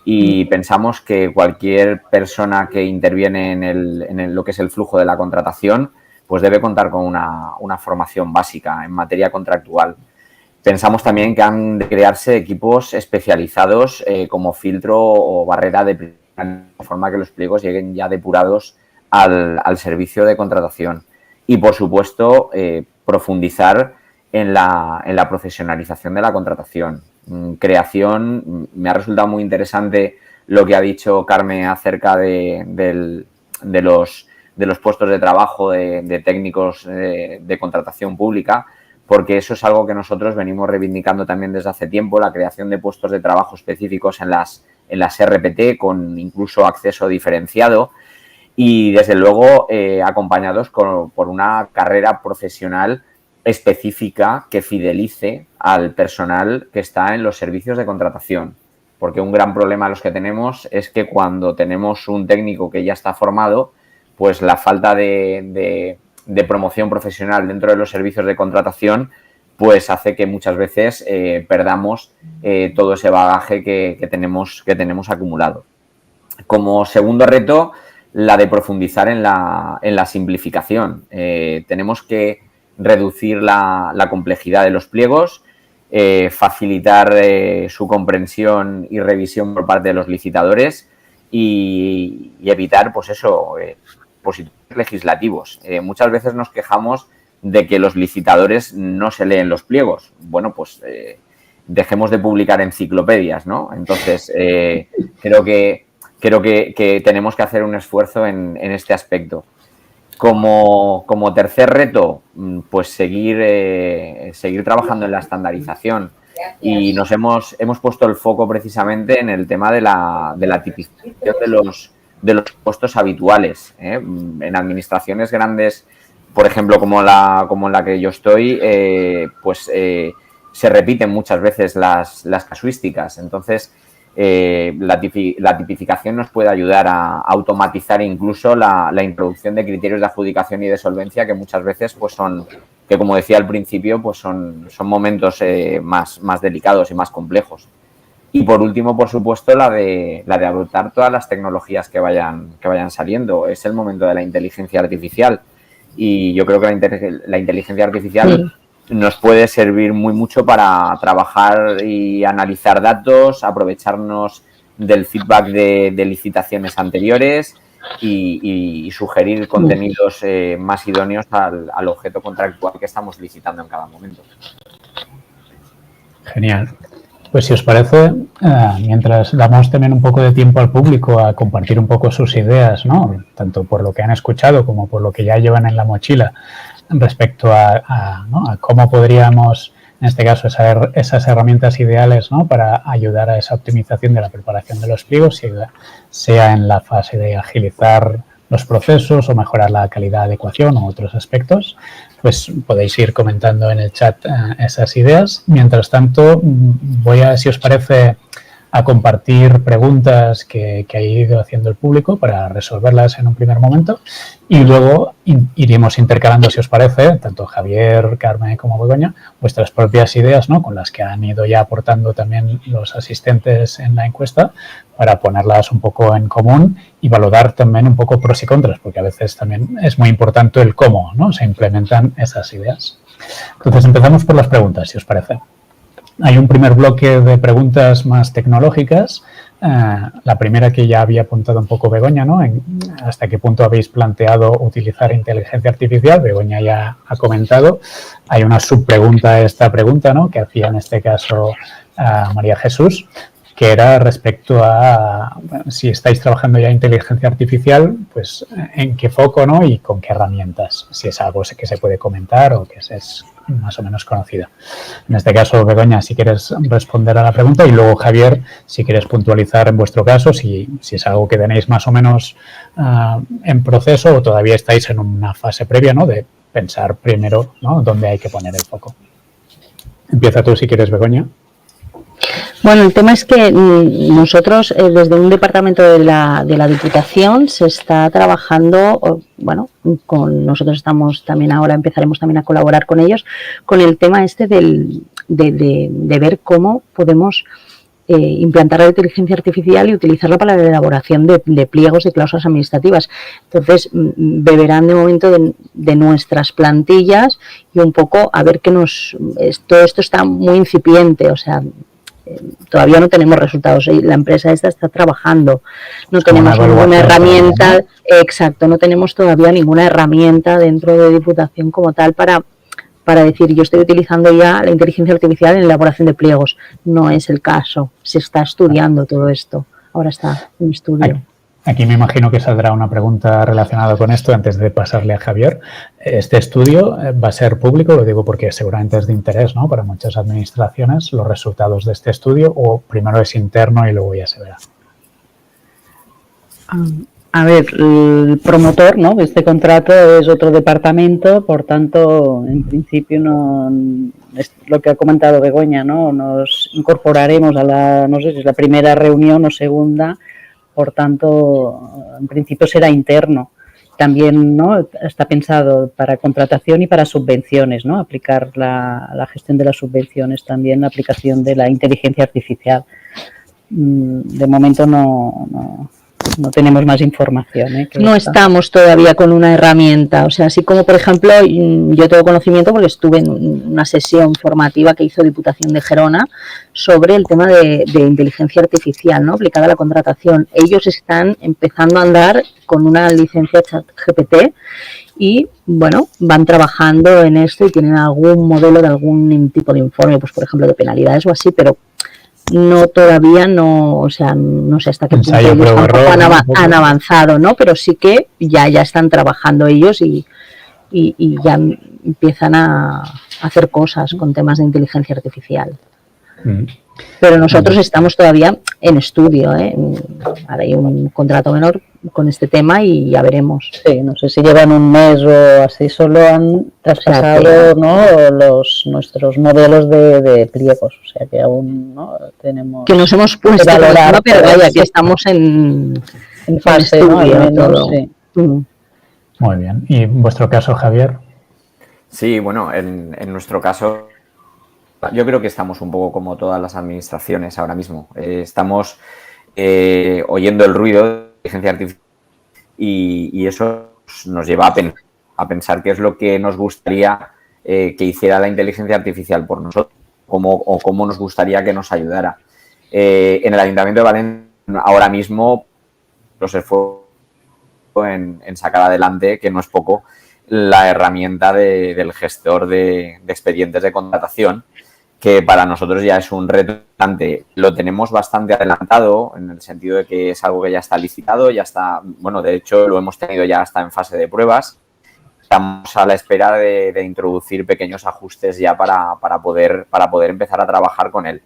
y pensamos que cualquier persona que interviene en lo que es el flujo de la contratación, pues debe contar con una formación básica en materia contractual. Pensamos también que han de crearse equipos especializados como filtro o barrera de forma que los pliegos lleguen ya depurados al servicio de contratación. Y, por supuesto, profundizar en la profesionalización de la contratación. Creación, me ha resultado muy interesante lo que ha dicho Carmen acerca de los puestos de trabajo de técnicos de contratación pública, porque eso es algo que nosotros venimos reivindicando también desde hace tiempo, la creación de puestos de trabajo específicos en las RPT con incluso acceso diferenciado y, desde luego, acompañados por una carrera profesional específica que fidelice al personal que está en los servicios de contratación. Porque un gran problema los que tenemos es que cuando tenemos un técnico que ya está formado, pues la falta de promoción profesional dentro de los servicios de contratación pues hace que muchas veces perdamos todo ese bagaje que tenemos acumulado. Como segundo reto, la de profundizar en la simplificación. Tenemos que reducir la complejidad de los pliegos, facilitar su comprensión y revisión por parte de los licitadores y evitar, pues eso, positivos legislativos. Muchas veces nos quejamos de que los licitadores no se leen los pliegos. Bueno, pues dejemos de publicar enciclopedias, ¿no? Entonces, creo que tenemos que hacer un esfuerzo en este aspecto. Como tercer reto, pues seguir trabajando en la estandarización y nos hemos puesto el foco precisamente en el tema de la tipificación de los puestos habituales. En administraciones grandes, por ejemplo, como en la que yo estoy, se repiten muchas veces las casuísticas. Entonces, la tipificación nos puede ayudar a automatizar incluso la introducción de criterios de adjudicación y de solvencia que muchas veces pues son, que como decía al principio, pues son momentos más delicados y más complejos. Y por último, por supuesto, la de adoptar todas las tecnologías que vayan saliendo. Es el momento de la inteligencia artificial y yo creo que la inteligencia artificial nos puede servir mucho para trabajar y analizar datos, aprovecharnos del feedback de licitaciones anteriores y sugerir contenidos más idóneos al objeto contractual que estamos licitando en cada momento. Genial. Pues si os parece, mientras damos también un poco de tiempo al público a compartir un poco sus ideas, ¿no? Tanto por lo que han escuchado como por lo que ya llevan en la mochila, respecto a cómo podríamos en este caso, esas herramientas ideales, ¿no?, para ayudar a esa optimización de la preparación de los pliegos, sea en la fase de agilizar los procesos o mejorar la calidad de adecuación u otros aspectos, pues podéis ir comentando en el chat esas ideas. Mientras tanto, voy a, si os parece, a compartir preguntas que ha ido haciendo el público para resolverlas en un primer momento y luego iremos intercalando, si os parece, tanto Javier, Carmen como Begoña, vuestras propias ideas, ¿no?, con las que han ido ya aportando también los asistentes en la encuesta para ponerlas un poco en común y valorar también un poco pros y contras, porque a veces también es muy importante el cómo, ¿no?, se implementan esas ideas. Entonces empezamos por las preguntas, si os parece. Hay un primer bloque de preguntas más tecnológicas. La primera que ya había apuntado un poco Begoña, ¿no?, hasta qué punto habéis planteado utilizar inteligencia artificial. Begoña ya ha comentado. Hay una subpregunta a esta pregunta, ¿no?, que hacía en este caso María Jesús, que era respecto a si estáis trabajando ya inteligencia artificial, pues en qué foco, ¿no?, y con qué herramientas, si es algo que se puede comentar o que es más o menos conocida. En este caso, Begoña, si quieres responder a la pregunta, y luego Javier, si quieres puntualizar en vuestro caso, si es algo que tenéis más o menos en proceso o todavía estáis en una fase previa, ¿no?, de pensar primero, ¿no?, dónde hay que poner el foco. Empieza tú si quieres, Begoña. Bueno, el tema es que nosotros desde un departamento de la Diputación se está trabajando, bueno, nosotros estamos también ahora, empezaremos también a colaborar con ellos, con el tema este de ver cómo podemos implantar la inteligencia artificial y utilizarla para la elaboración de pliegos de cláusulas administrativas. Entonces, beberán de momento de nuestras plantillas y un poco a ver qué todo esto está muy incipiente, o sea, todavía no tenemos resultados. La empresa esta está trabajando, no tenemos ninguna herramienta, ¿no? Exacto, no tenemos todavía ninguna herramienta dentro de Diputación como tal para decir yo estoy utilizando ya la inteligencia artificial en la elaboración de pliegos. No es el caso, se está estudiando todo esto, ahora está en estudio. Aquí me imagino que saldrá una pregunta relacionada con esto antes de pasarle a Javier. ¿Este estudio va a ser público? Lo digo porque seguramente es de interés, ¿no?, para muchas administraciones los resultados de este estudio, o primero es interno y luego ya se verá. A ver, el promotor, ¿no?, de este contrato es otro departamento, por tanto, en principio no es lo que ha comentado Begoña, ¿no?, nos incorporaremos a no sé si es la primera reunión o segunda. Por tanto, en principio será interno. También, ¿no?, está pensado para contratación y para subvenciones, ¿no?, aplicar la gestión de las subvenciones, también la aplicación de la inteligencia artificial. De momento no tenemos más información. No estamos todavía con una herramienta, o sea, así como, por ejemplo, yo tengo conocimiento porque estuve en una sesión formativa que hizo Diputación de Gerona sobre el tema de inteligencia artificial, ¿no?, aplicada a la contratación. Ellos están empezando a andar con una licencia ChatGPT y, bueno, van trabajando en esto y tienen algún modelo de algún tipo de informe, pues por ejemplo de penalidades o así, pero todavía no, o sea, no sé hasta qué punto ellos han avanzado, ¿no? Pero sí que ya están trabajando ellos y ya empiezan a hacer cosas con temas de inteligencia artificial. Pero nosotros estamos todavía en estudio, Ahora hay un contrato menor con este tema y ya veremos. Sí, no sé si llevan un mes o así, solo han traspasado, ¿no?, nuestros modelos de pliegos, o sea que aún no tenemos... Que nos hemos puesto a valorar, ¿no?, pero vaya, que estamos en fase, estudio, ¿no?, todo. Sí. Muy bien. ¿Y en vuestro caso, Javier? Sí, bueno, en nuestro caso, yo creo que estamos un poco como todas las administraciones ahora mismo. Estamos oyendo el ruido de la inteligencia artificial y eso nos lleva a pensar qué es lo que nos gustaría que hiciera la inteligencia artificial por nosotros o cómo nos gustaría que nos ayudara. En el Ayuntamiento de Valencia ahora mismo los esfuerzos en sacar adelante, que no es poco, la herramienta del gestor de expedientes de contratación, que para nosotros ya es un reto bastante. Lo tenemos bastante adelantado en el sentido de que es algo que ya está licitado, ya está, bueno, de hecho lo hemos tenido ya hasta en fase de pruebas. estamos a la espera de introducir pequeños ajustes ya para poder empezar a trabajar con él.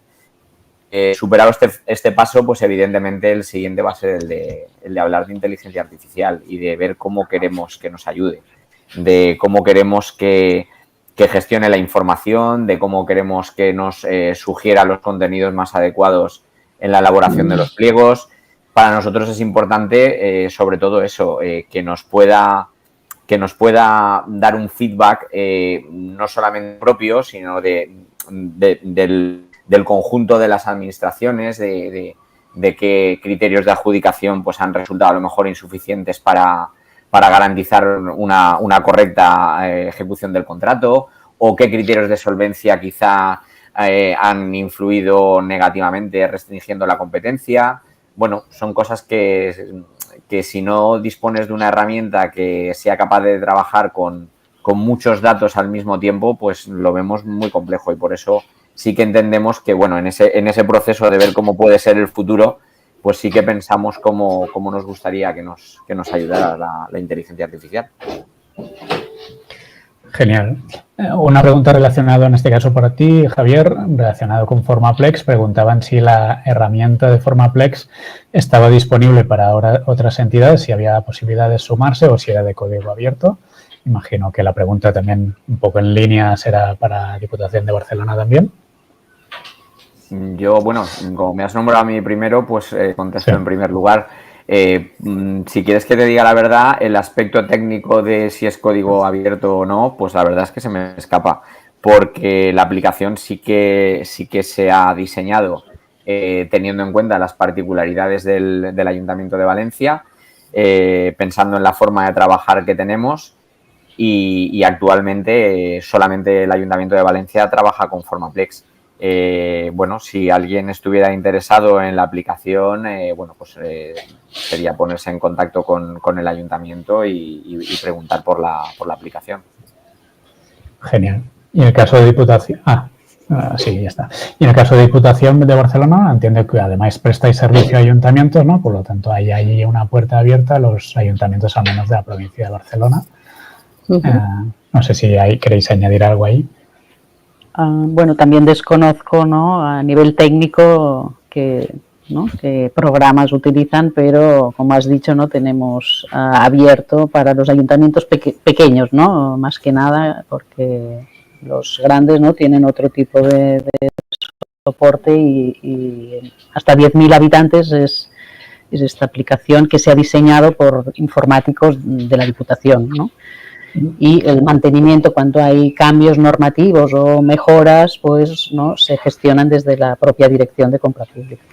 Superado este paso, pues evidentemente el siguiente va a ser el de hablar de inteligencia artificial y de ver cómo queremos que nos ayude, de cómo queremos que gestione la información, de cómo queremos que nos sugiera los contenidos más adecuados en la elaboración de los pliegos. Para nosotros es importante, sobre todo eso, que nos pueda dar un feedback no solamente propio, sino del conjunto de las administraciones, de qué criterios de adjudicación pues han resultado a lo mejor insuficientes para garantizar una correcta ejecución del contrato, o qué criterios de solvencia quizá han influido negativamente restringiendo la competencia. Bueno, son cosas que si no dispones de una herramienta que sea capaz de trabajar con muchos datos al mismo tiempo, pues lo vemos muy complejo, y por eso sí que entendemos que, bueno, en ese proceso de ver cómo puede ser el futuro, pues sí que pensamos cómo nos gustaría que nos ayudara la inteligencia artificial. Genial. Una pregunta relacionada en este caso para ti, Javier, relacionado con Formaplex. Preguntaban si la herramienta de Formaplex estaba disponible para otras entidades, si había posibilidad de sumarse o si era de código abierto. Imagino que la pregunta también un poco en línea será para Diputación de Barcelona también. Yo, bueno, como me has nombrado a mí primero, pues contesto en primer lugar. Si quieres que te diga la verdad, el aspecto técnico de si es código abierto o no, pues la verdad es que se me escapa, porque la aplicación sí que se ha diseñado teniendo en cuenta las particularidades del Ayuntamiento de Valencia, pensando en la forma de trabajar que tenemos, y actualmente solamente el Ayuntamiento de Valencia trabaja con Formaplex. Bueno, si alguien estuviera interesado en la aplicación, bueno, pues sería ponerse en contacto con el ayuntamiento y preguntar por la aplicación. Genial. Y en el caso de Diputación... sí, ya está. Y en el caso de Diputación de Barcelona, entiendo que además prestáis servicio a ayuntamientos, ¿no? Por lo tanto, hay ahí una puerta abierta a los ayuntamientos, al menos de la provincia de Barcelona. No sé si queréis añadir algo ahí. Bueno, también desconozco, ¿no?, a nivel técnico qué programas utilizan, pero como has dicho, no tenemos abierto para los ayuntamientos pequeños, ¿no?, más que nada, porque los grandes no tienen otro tipo de soporte, y hasta 10.000 habitantes es esta aplicación que se ha diseñado por informáticos de la Diputación, ¿no? Y el mantenimiento, cuando hay cambios normativos o mejoras, pues no se gestionan desde la propia Dirección de Compra Pública.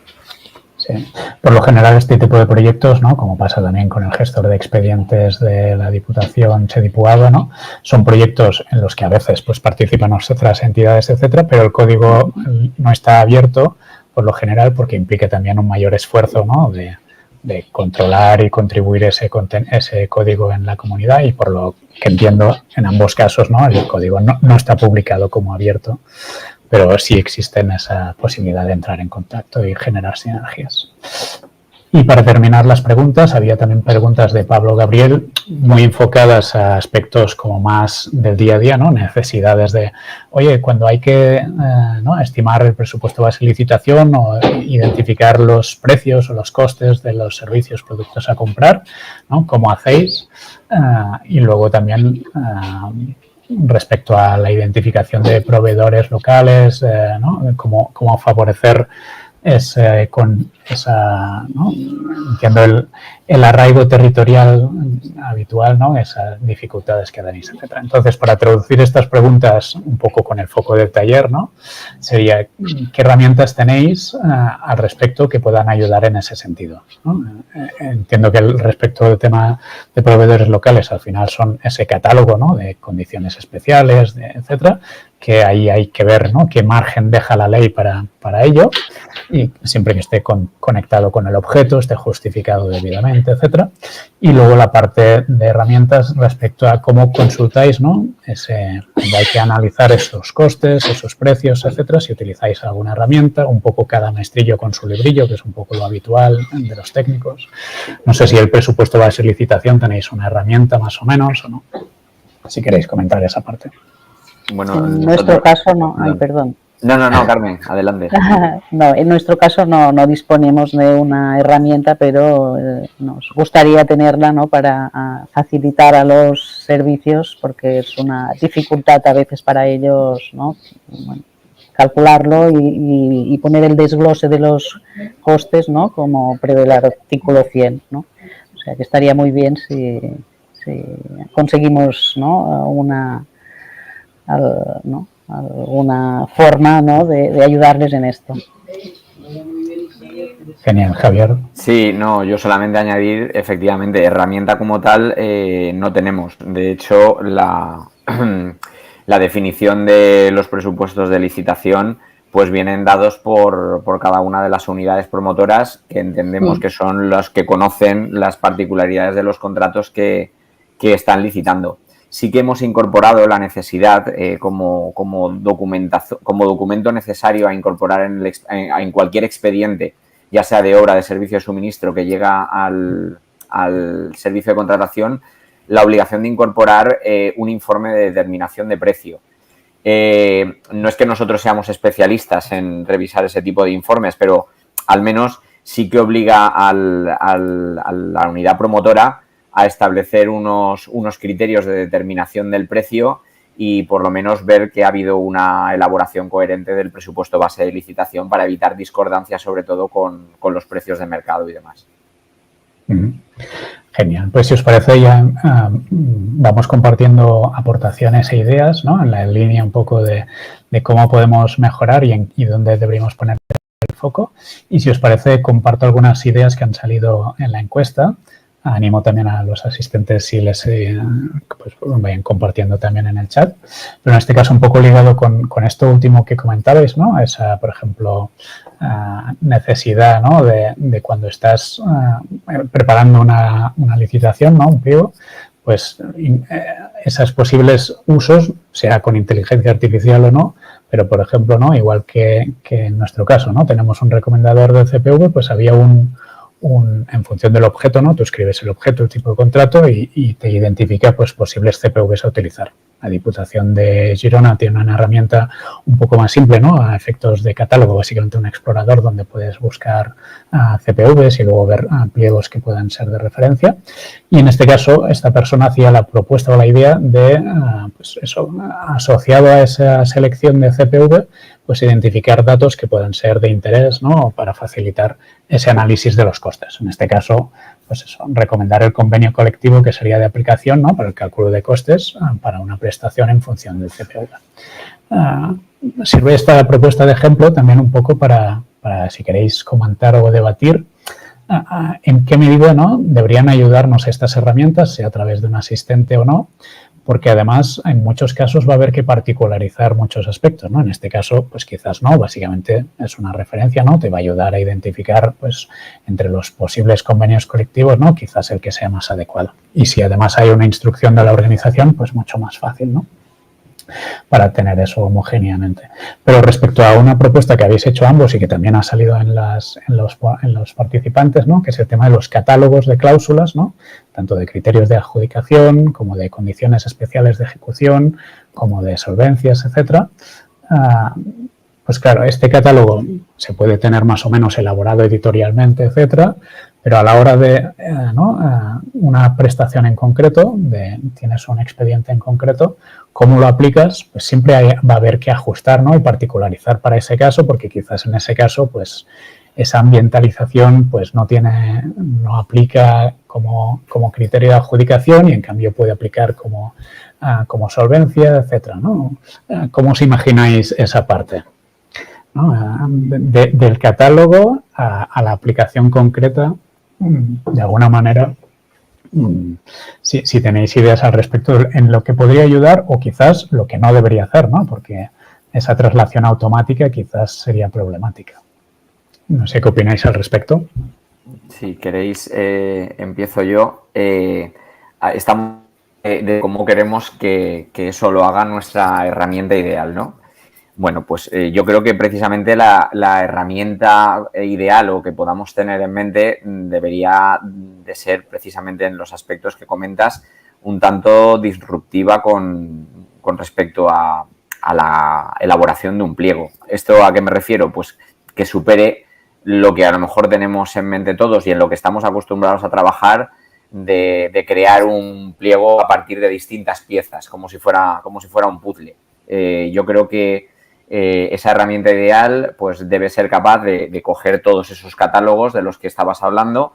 Sí. Por lo general, este tipo de proyectos, ¿no?, como pasa también con el gestor de expedientes de la Diputación, Sedipuado, ¿no?, son proyectos en los que a veces pues participan otras entidades, etcétera, pero el código no está abierto por lo general porque implica también un mayor esfuerzo, ¿no?, de controlar y contribuir ese código en la comunidad, y por lo que entiendo, en ambos casos, ¿no?, el código no está publicado como abierto, pero sí existe esa posibilidad de entrar en contacto y generar sinergias. Y para terminar las preguntas, había también preguntas de Pablo Gabriel muy enfocadas a aspectos como más del día a día, ¿no?, necesidades de, oye, cuando hay que estimar el presupuesto base de licitación o identificar los precios o los costes de los servicios, productos a comprar, ¿no?, ¿cómo hacéis? Y luego también respecto a la identificación de proveedores locales, ¿no?, cómo favorecer con esa, ¿no?, entiendo el arraigo territorial habitual, ¿no?, esas dificultades que tenéis, etcétera. Entonces, para traducir estas preguntas un poco con el foco del taller, ¿no?, sería ¿qué herramientas tenéis al respecto que puedan ayudar en ese sentido, ¿no? Entiendo que respecto del tema de proveedores locales, al final son ese catálogo, ¿no?, de condiciones especiales, etcétera, que ahí hay que ver, ¿no?, qué margen deja la ley para ello, y siempre que esté conectado con el objeto, esté justificado debidamente, etcétera. Y luego la parte de herramientas respecto a cómo consultáis, ¿no?, cuando hay que analizar esos costes, esos precios, etcétera, si utilizáis alguna herramienta, un poco cada maestrillo con su librillo, que es un poco lo habitual de los técnicos. No sé si el presupuesto base de licitación tenéis una herramienta más o menos o no. si queréis comentar esa parte. Bueno, en nuestro caso no. Ay, perdón. No, Carmen, adelante. No, en nuestro caso no disponemos de una herramienta, pero nos gustaría tenerla, ¿no? Para facilitar a los servicios, porque es una dificultad a veces para ellos, ¿no? Bueno, calcularlo y poner el desglose de los costes, ¿no? Como prevé el artículo 100, ¿no? O sea que estaría muy bien si conseguimos, ¿no? Alguna forma, ¿no? de ayudarles en esto. Genial, Javier. Sí, no, yo solamente añadir, efectivamente, herramienta como tal no tenemos. De hecho, la definición de los presupuestos de licitación pues vienen dados por cada una de las unidades promotoras, que entendemos que son los que conocen las particularidades de los contratos que están licitando. Sí que hemos incorporado la necesidad como documento necesario a incorporar en cualquier expediente, ya sea de obra, de servicio de suministro que llega al servicio de contratación, la obligación de incorporar un informe de determinación de precio. No es que nosotros seamos especialistas en revisar ese tipo de informes, pero al menos sí que obliga a la unidad promotora a establecer unos criterios de determinación del precio y por lo menos ver que ha habido una elaboración coherente del presupuesto base de licitación para evitar discordancias, sobre todo con los precios de mercado y demás. Genial. Pues si os parece ya vamos compartiendo aportaciones e ideas, ¿no? En la línea un poco de cómo podemos mejorar y dónde deberíamos poner el foco. Y si os parece, comparto algunas ideas que han salido en la encuesta. Animo también a los asistentes si les pues vayan compartiendo también en el chat. Pero en este caso un poco ligado con esto último que comentabais, ¿no? Esa, por ejemplo, necesidad, ¿no? de cuando estás preparando una licitación, ¿no? Un pliego, pues esos posibles usos, sea con inteligencia artificial o no, pero por ejemplo, ¿no? Igual que en nuestro caso, ¿no? Tenemos un recomendador del CPV, pues había en función del objeto, ¿no? Tú escribes el objeto, el tipo de contrato y te identifica pues posibles CPVs a utilizar. La Diputación de Girona tiene una herramienta un poco más simple, ¿no? A efectos de catálogo, básicamente un explorador donde puedes buscar CPVs y luego ver pliegos que puedan ser de referencia. Y en este caso, esta persona hacía la propuesta o la idea de, pues eso, asociado a esa selección de CPV, pues identificar datos que puedan ser de interés, ¿no? Para facilitar ese análisis de los costes. En este caso, pues eso, recomendar el convenio colectivo que sería de aplicación, ¿no? Para el cálculo de costes para una prestación en función del CPV. Sirve esta propuesta de ejemplo también un poco para si queréis comentar o debatir en qué medida, ¿no? Deberían ayudarnos estas herramientas, sea a través de un asistente o no, porque además en muchos casos va a haber que particularizar muchos aspectos, ¿no? En este caso, pues quizás no, básicamente es una referencia, ¿no? Te va a ayudar a identificar, pues, entre los posibles convenios colectivos, ¿no? Quizás el que sea más adecuado. Y si además hay una instrucción de la organización, pues mucho más fácil, ¿no? Para tener eso homogéneamente. Pero respecto a una propuesta que habéis hecho ambos y que también ha salido en los participantes, ¿no? Que es el tema de los catálogos de cláusulas, ¿no? Tanto de criterios de adjudicación como de condiciones especiales de ejecución, como de solvencias, etcétera. Pues claro, este catálogo se puede tener más o menos elaborado editorialmente, etcétera, pero a la hora de una prestación en concreto, tienes un expediente en concreto, ¿cómo lo aplicas? Pues siempre va a haber que ajustar, ¿no? Y particularizar para ese caso, porque quizás en ese caso, pues esa ambientalización pues no aplica como criterio de adjudicación y en cambio puede aplicar como solvencia, etcétera, ¿no? ¿Cómo os imagináis esa parte? ¿No? Del catálogo a la aplicación concreta, de alguna manera, si tenéis ideas al respecto en lo que podría ayudar o quizás lo que no debería hacer, ¿no? Porque esa traslación automática quizás sería problemática. No sé qué opináis al respecto. Si queréis, empiezo yo. Estamos de cómo queremos que eso lo haga nuestra herramienta ideal, ¿no? Bueno, pues yo creo que precisamente la herramienta ideal o que podamos tener en mente debería de ser precisamente en los aspectos que comentas, un tanto disruptiva con respecto a la elaboración de un pliego. ¿Esto a qué me refiero? Pues que supere lo que a lo mejor tenemos en mente todos y en lo que estamos acostumbrados a trabajar de crear un pliego a partir de distintas piezas, como si fuera un puzzle. Yo creo que esa herramienta ideal pues debe ser capaz de coger todos esos catálogos de los que estabas hablando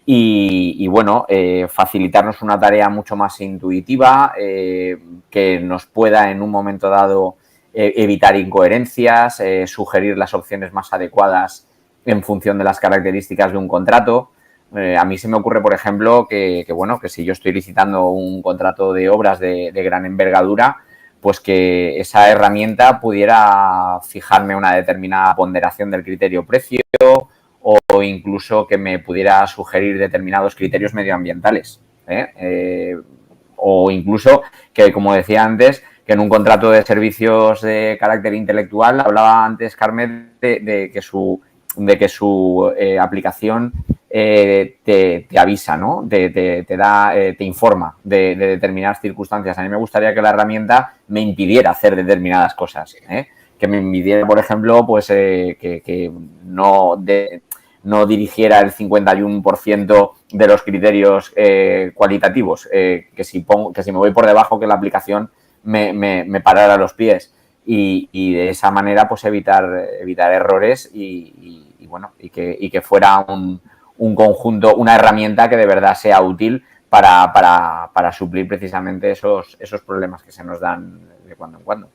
y bueno, facilitarnos una tarea mucho más intuitiva, que nos pueda en un momento dado evitar incoherencias, sugerir las opciones más adecuadas en función de las características de un contrato. A mí se me ocurre, por ejemplo, que si yo estoy licitando un contrato de obras de gran envergadura, pues que esa herramienta pudiera fijarme una determinada ponderación del criterio precio o incluso que me pudiera sugerir determinados criterios medioambientales. O incluso que, como decía antes, que en un contrato de servicios de carácter intelectual, hablaba antes Carmen de que su aplicación te avisa, ¿no? Te informa de determinadas circunstancias. A mí me gustaría que la herramienta me impidiera hacer determinadas cosas, que me impidiera, por ejemplo, pues que no dirigiera el 51% de los criterios cualitativos, que si me voy por debajo, que la aplicación me parara los pies y de esa manera pues evitar errores y que fuera un conjunto, una herramienta que de verdad sea útil para suplir precisamente esos problemas que se nos dan de cuando en cuando.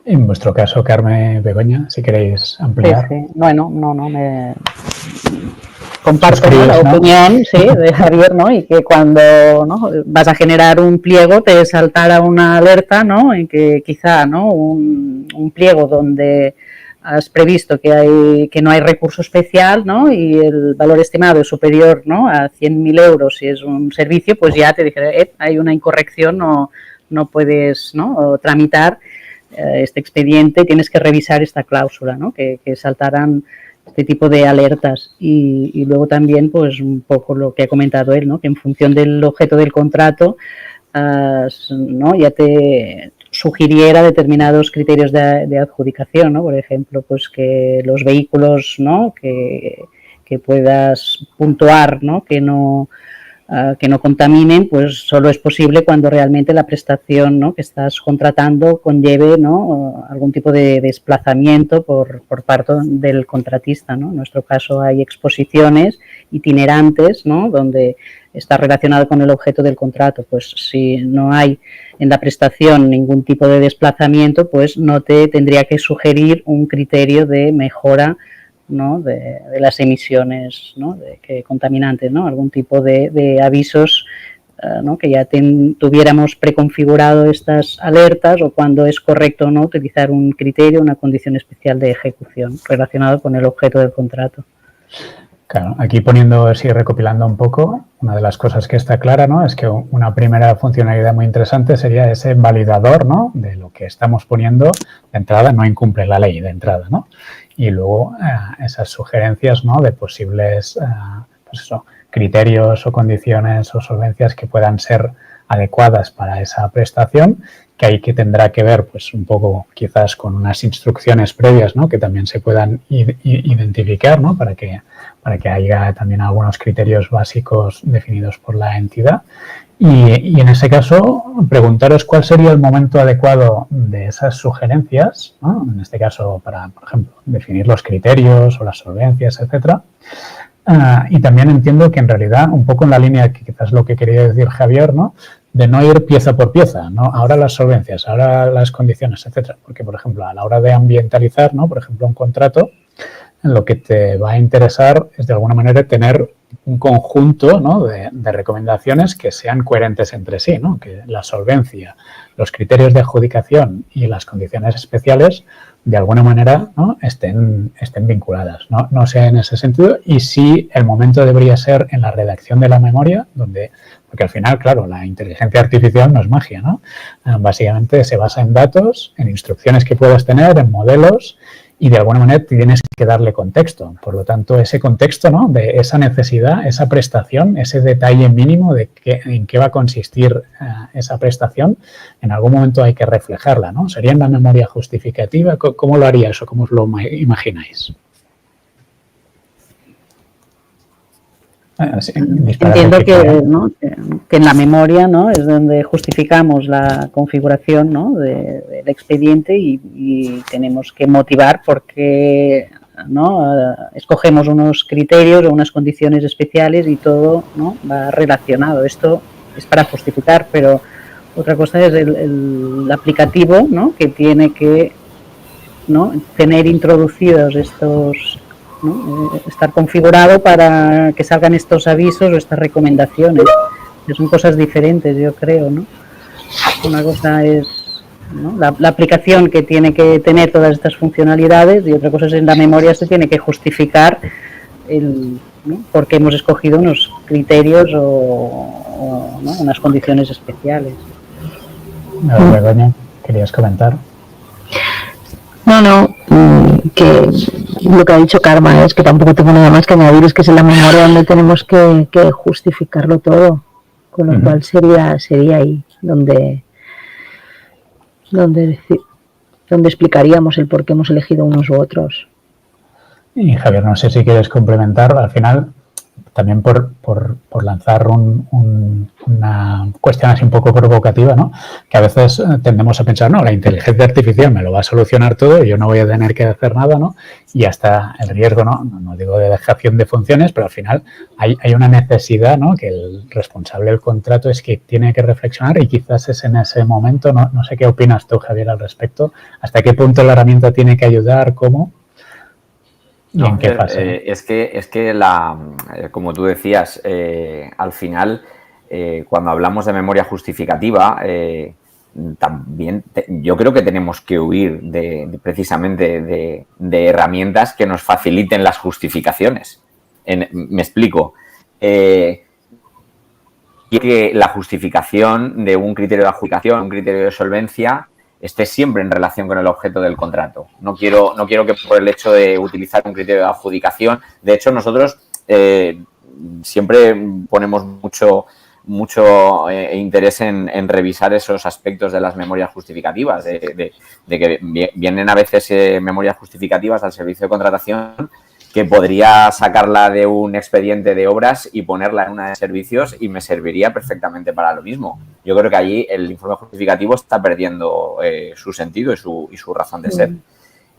En vuestro caso, Carmen, Begoña, si queréis ampliar. Sí. Bueno, me comparto la opinión, sí, de Javier, ¿no? Y que cuando vas a generar un pliego te saltará una alerta, ¿no? En que quizá, ¿no? Un pliego donde has previsto que no hay recurso especial, ¿no? Y el valor estimado es superior, ¿no? A 100.000 euros si es un servicio, pues ya te dije, hay una incorrección, no puedes, ¿no? tramitar este expediente, tienes que revisar esta cláusula, ¿no? Que saltarán este tipo de alertas y luego también pues un poco lo que ha comentado él, ¿no? Que en función del objeto del contrato ¿no? ya te sugiriera determinados criterios de adjudicación, ¿no? Por ejemplo, pues que los vehículos, ¿no? que puedas puntuar, ¿no? Que no contaminen, pues solo es posible cuando realmente la prestación, ¿no? que estás contratando conlleve, ¿no? algún tipo de desplazamiento por parte del contratista, ¿no? En nuestro caso hay exposiciones itinerantes, ¿no? donde está relacionado con el objeto del contrato. Pues si no hay en la prestación ningún tipo de desplazamiento, pues no te tendría que sugerir un criterio de mejora, ¿no? de las emisiones, ¿no? contaminantes, ¿no? Algún tipo de avisos, ¿no? Que ya tuviéramos preconfigurado estas alertas o cuando es correcto o no utilizar un criterio, una condición especial de ejecución relacionado con el objeto del contrato. Claro, aquí recopilando un poco, una de las cosas que está clara, ¿no? Es que una primera funcionalidad muy interesante sería ese validador, ¿no? De lo que estamos poniendo de entrada, no incumple la ley de entrada, ¿no? Y luego esas sugerencias, ¿no? De posibles criterios o condiciones o solvencias que puedan ser adecuadas para esa prestación, que ahí que tendrá que ver pues un poco quizás con unas instrucciones previas, ¿no? Que también se puedan identificar, ¿no? Para que haya también algunos criterios básicos definidos por la entidad. Y en ese caso, preguntaros cuál sería el momento adecuado de esas sugerencias, ¿no? En este caso, para, por ejemplo, definir los criterios o las solvencias, etcétera. Y también entiendo que en realidad, un poco en la línea que quizás lo que quería decir Javier, ¿no? De no ir pieza por pieza, ¿no? Ahora las solvencias, ahora las condiciones, etcétera. Porque, por ejemplo, a la hora de ambientalizar, ¿no? Por ejemplo, un contrato, lo que te va a interesar es de alguna manera tener un conjunto, ¿no? de recomendaciones que sean coherentes entre sí, ¿no? Que la solvencia, los criterios de adjudicación y las condiciones especiales de alguna manera, ¿no? estén vinculadas. No sea en ese sentido y sí el momento debería ser en la redacción de la memoria, porque al final, claro, la inteligencia artificial no es magia, ¿no? Básicamente se basa en datos, en instrucciones que puedas tener, en modelos y de alguna manera tienes que darle contexto. Por lo tanto, ese contexto, ¿no?, de esa necesidad, esa prestación, ese detalle mínimo de en qué va a consistir esa prestación, en algún momento hay que reflejarla, ¿no? ¿Sería en la memoria justificativa? ¿Cómo lo haría eso? ¿Cómo os lo imagináis? Entiendo que, ¿no?, que en la memoria, ¿no?, es donde justificamos la configuración, ¿no?, del expediente y tenemos que motivar por qué, ¿no?, escogemos unos criterios o unas condiciones especiales y todo, ¿no?, va relacionado. Esto es para justificar, pero otra cosa es el aplicativo, ¿no?, que tiene que, ¿no?, tener introducidos estos, ¿no?, estar configurado para que salgan estos avisos o estas recomendaciones. Son cosas diferentes, yo creo, ¿no? Una cosa es, ¿no?, la aplicación que tiene que tener todas estas funcionalidades y otra cosa es en la memoria se tiene que justificar ¿no?, porque hemos escogido unos criterios o ¿no?, unas condiciones especiales. Begoña, ¿querías comentar? No, que lo que ha dicho Karma es que tampoco tengo nada más que añadir, es que es en la memoria donde tenemos que justificarlo todo, con lo cual sería ahí donde explicaríamos el por qué hemos elegido unos u otros. Y Javier, no sé si quieres complementar, al final, también por lanzar una cuestión así un poco provocativa, ¿no? Que a veces tendemos a pensar, no, la inteligencia artificial me lo va a solucionar todo, yo no voy a tener que hacer nada, ¿no? Y hasta el riesgo, no digo de dejación de funciones, pero al final hay una necesidad, ¿no?, que el responsable del contrato es que tiene que reflexionar y quizás es en ese momento, no sé qué opinas tú, Javier, al respecto, hasta qué punto la herramienta tiene que ayudar, cómo. ¿Y en qué fase? Es que como tú decías, al final, cuando hablamos de memoria justificativa, también yo creo que tenemos que huir precisamente de herramientas que nos faciliten las justificaciones. Me explico. Que la justificación de un criterio de adjudicación, un criterio de solvencia, esté siempre en relación con el objeto del contrato. No quiero que por el hecho de utilizar un criterio de adjudicación, de hecho nosotros siempre ponemos mucho interés en revisar esos aspectos de las memorias justificativas, de que vienen a veces memorias justificativas al servicio de contratación que podría sacarla de un expediente de obras y ponerla en una de servicios y me serviría perfectamente para lo mismo. Yo creo que allí el informe justificativo está perdiendo su sentido y su razón de ser.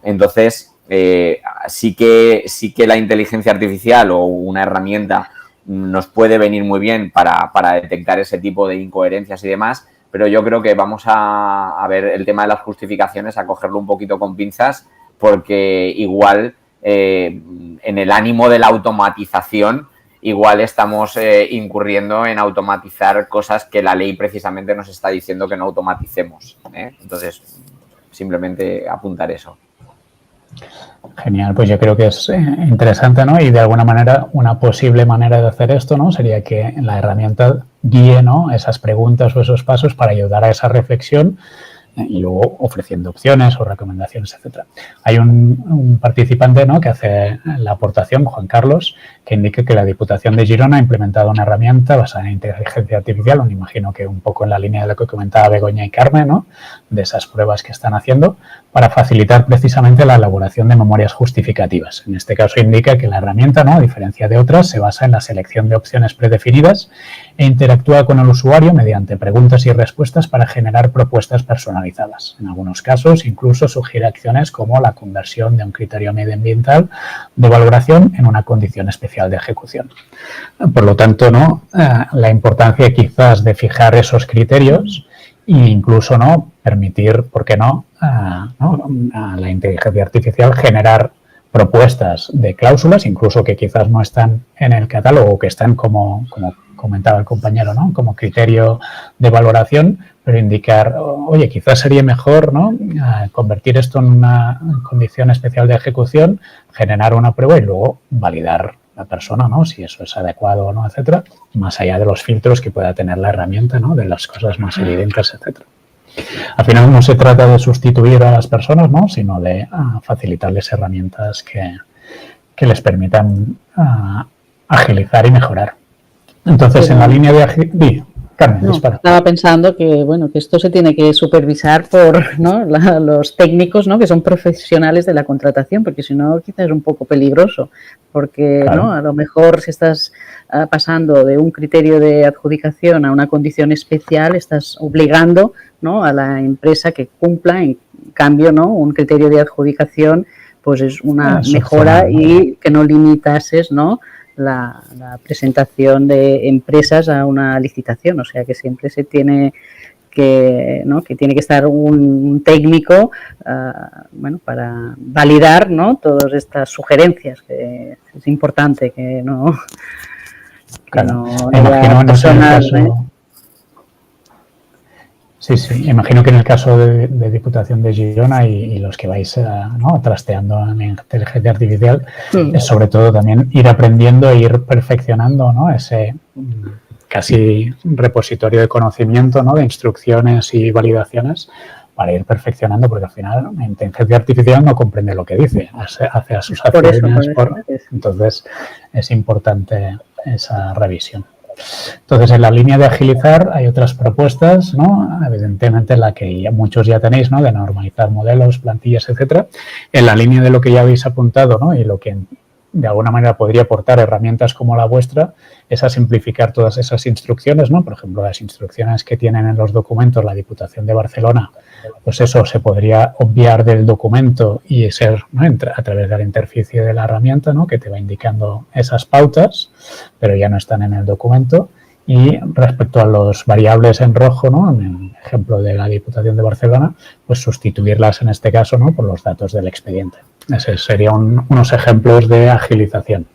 Entonces, sí que la inteligencia artificial o una herramienta nos puede venir muy bien para detectar ese tipo de incoherencias y demás, pero yo creo que vamos a ver el tema de las justificaciones, a cogerlo un poquito con pinzas, porque igual en el ánimo de la automatización, igual estamos incurriendo en automatizar cosas que la ley precisamente nos está diciendo que no automaticemos, ¿eh? Entonces, simplemente apuntar eso. Genial, pues yo creo que es interesante, ¿no? Y de alguna manera, una posible manera de hacer esto, ¿no?, sería que la herramienta guíe, ¿no?, esas preguntas o esos pasos para ayudar a esa reflexión y luego ofreciendo opciones o recomendaciones, etcétera. Hay un participante, ¿no?, que hace la aportación, Juan Carlos, que indica que la Diputación de Girona ha implementado una herramienta basada en inteligencia artificial, me imagino que un poco en la línea de lo que comentaba Begoña y Carmen, ¿no?, de esas pruebas que están haciendo, para facilitar precisamente la elaboración de memorias justificativas. En este caso indica que la herramienta, ¿no?, a diferencia de otras, se basa en la selección de opciones predefinidas e interactúa con el usuario mediante preguntas y respuestas para generar propuestas personalizadas. En algunos casos, incluso sugiere acciones como la conversión de un criterio medioambiental de valoración en una condición especial de ejecución. Por lo tanto, ¿no?, la importancia quizás de fijar esos criterios e incluso, ¿no?, permitir, ¿por qué no?, a la inteligencia artificial generar propuestas de cláusulas, incluso que quizás no están en el catálogo, que están como comentaba el compañero, ¿no?, como criterio de valoración, pero indicar, oye, quizás sería mejor, ¿no?, convertir esto en una condición especial de ejecución, generar una prueba y luego validar la persona, ¿no?, si eso es adecuado o no, etcétera, más allá de los filtros que pueda tener la herramienta, ¿no?, de las cosas más evidentes, etcétera. Al final no se trata de sustituir a las personas, ¿no? Sino de facilitarles herramientas que les permitan agilizar y mejorar. Entonces, pero, en la línea de Carmen, no, dispara. Estaba pensando que, bueno, que esto se tiene que supervisar por, ¿no?, los técnicos, ¿no?, que son profesionales de la contratación, porque si no, quizás es un poco peligroso, porque, claro, ¿no?, a lo mejor si estás pasando de un criterio de adjudicación a una condición especial, estás obligando, ¿no?, a la empresa que cumpla, en cambio, ¿no?, un criterio de adjudicación pues es una mejora y que no limitases, ¿no?, la presentación de empresas a una licitación, o sea que siempre se tiene que, ¿no?, que tiene que estar un técnico, bueno, para validar, ¿no?, todas estas sugerencias, que es importante que no, claro, haya personas, Sí, imagino que en el caso de Diputación de Girona y los que vais, ¿no?, trasteando en inteligencia artificial, es sobre todo también ir aprendiendo e ir perfeccionando, ¿no?, ese casi repositorio de conocimiento, ¿no?, de instrucciones y validaciones para ir perfeccionando, porque al final la inteligencia artificial no comprende lo que dice, hace asociaciones, entonces es importante esa revisión. Entonces, en la línea de agilizar hay otras propuestas, ¿no?, evidentemente la que ya muchos ya tenéis, ¿no?, de normalizar modelos, plantillas, etcétera. En la línea de lo que ya habéis apuntado, ¿no?, y lo que de alguna manera podría aportar herramientas como la vuestra, es a simplificar todas esas instrucciones, ¿no? Por ejemplo, las instrucciones que tienen en los documentos la Diputación de Barcelona, pues eso se podría obviar del documento y ser, ¿no?, a través de la interficie de la herramienta, ¿no?, que te va indicando esas pautas, pero ya no están en el documento. Y respecto a los variables en rojo, ¿no?, en el ejemplo de la Diputación de Barcelona, pues sustituirlas en este caso, ¿no?, por los datos del expediente. Esos serían unos ejemplos de agilización.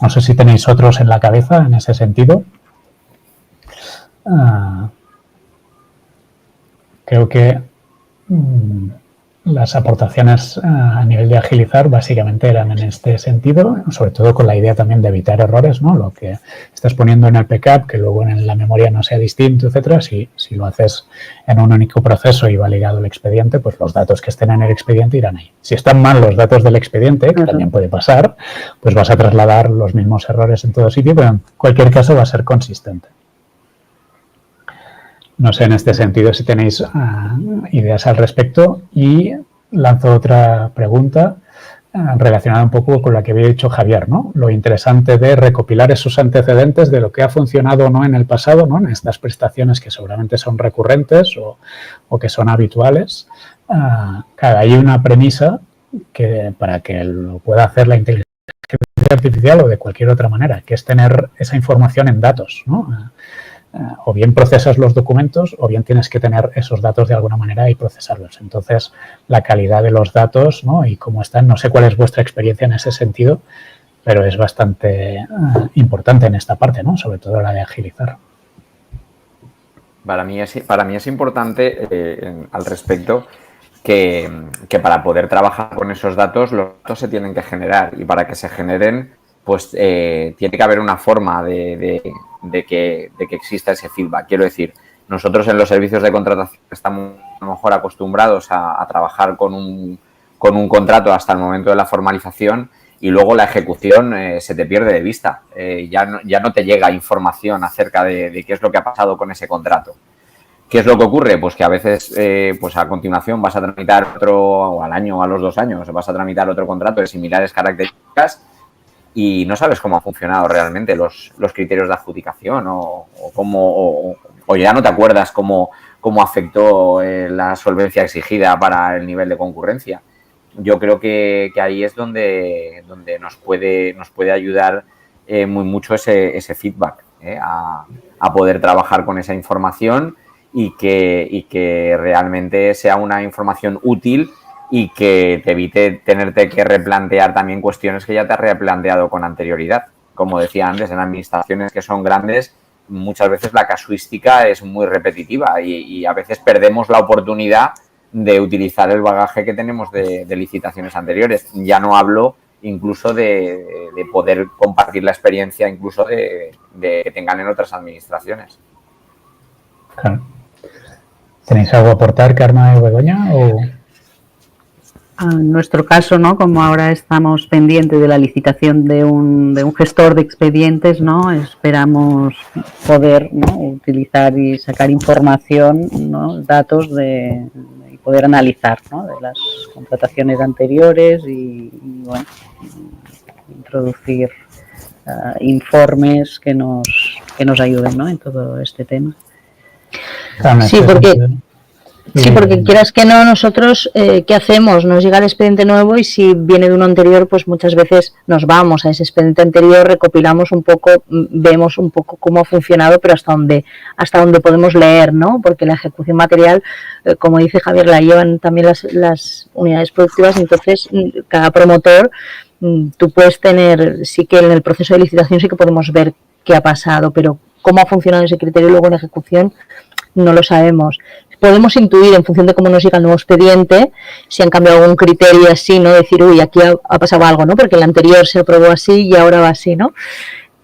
No sé si tenéis otros en la cabeza en ese sentido. Creo que las aportaciones a nivel de agilizar básicamente eran en este sentido, sobre todo con la idea también de evitar errores, ¿no? Lo que estás poniendo en el PCAP, que luego en la memoria no sea distinto, etcétera. Si lo haces en un único proceso y va ligado el expediente, pues los datos que estén en el expediente irán ahí. Si están mal los datos del expediente, que también puede pasar, pues vas a trasladar los mismos errores en todo sitio, pero en cualquier caso va a ser consistente. No sé en este sentido si tenéis ideas al respecto, y lanzo otra pregunta relacionada un poco con la que había dicho Javier, ¿no? Lo interesante de recopilar esos antecedentes de lo que ha funcionado o no en el pasado, ¿no?, en estas prestaciones que seguramente son recurrentes o que son habituales. Claro, hay una premisa que para que lo pueda hacer la inteligencia artificial o de cualquier otra manera, que es tener esa información en datos, ¿no? O bien procesas los documentos o bien tienes que tener esos datos de alguna manera y procesarlos. Entonces, la calidad de los datos, ¿no?, y cómo están, no sé cuál es vuestra experiencia en ese sentido, pero es bastante importante en esta parte, ¿no?, sobre todo la de agilizar. Para mí es importante al respecto que para poder trabajar con esos datos, los datos se tienen que generar, y para que se generen, pues tiene que haber una forma de que exista ese feedback. Quiero decir, nosotros en los servicios de contratación estamos a lo mejor acostumbrados a trabajar con un contrato hasta el momento de la formalización, y luego la ejecución se te pierde de vista. Ya no te llega información acerca de qué es lo que ha pasado con ese contrato. ¿Qué es lo que ocurre? Pues que a veces, pues a continuación vas a tramitar otro, o al año o a los 2 años, vas a tramitar otro contrato de similares características y no sabes cómo han funcionado realmente los criterios de adjudicación o ya no te acuerdas cómo afectó la solvencia exigida para el nivel de concurrencia. Yo creo que ahí es donde nos puede ayudar muy mucho ese feedback, a poder trabajar con esa información y que realmente sea una información útil y que te evite tenerte que replantear también cuestiones que ya te has replanteado con anterioridad. Como decía antes, en administraciones que son grandes, muchas veces la casuística es muy repetitiva y a veces perdemos la oportunidad de utilizar el bagaje que tenemos de licitaciones anteriores. Ya no hablo incluso de poder compartir la experiencia incluso de que tengan en otras administraciones. Claro. ¿Tenéis algo a aportar, Carmen y Begoña? O... En nuestro caso, ¿no? Como ahora estamos pendientes de la licitación de un gestor de expedientes, ¿no? Esperamos poder, ¿no?, utilizar y sacar información, ¿no?, datos y poder analizar, ¿no?, de las contrataciones anteriores y bueno, introducir informes que nos ayuden, ¿no?, en todo este tema. Carmen, Sí, porque quieras que no, nosotros, ¿qué hacemos? Nos llega el expediente nuevo y si viene de uno anterior, pues muchas veces nos vamos a ese expediente anterior, recopilamos un poco, vemos un poco cómo ha funcionado, pero hasta donde podemos leer, ¿no? Porque la ejecución material, como dice Javier, la llevan también las unidades productivas, entonces cada promotor, tú puedes tener, sí que en el proceso de licitación sí que podemos ver qué ha pasado, pero cómo ha funcionado ese criterio luego en ejecución no lo sabemos. Podemos intuir en función de cómo nos llega el nuevo expediente, si han cambiado algún criterio así, ¿no? Decir, uy, aquí ha pasado algo, ¿no? Porque el anterior se aprobó así y ahora va así, ¿no?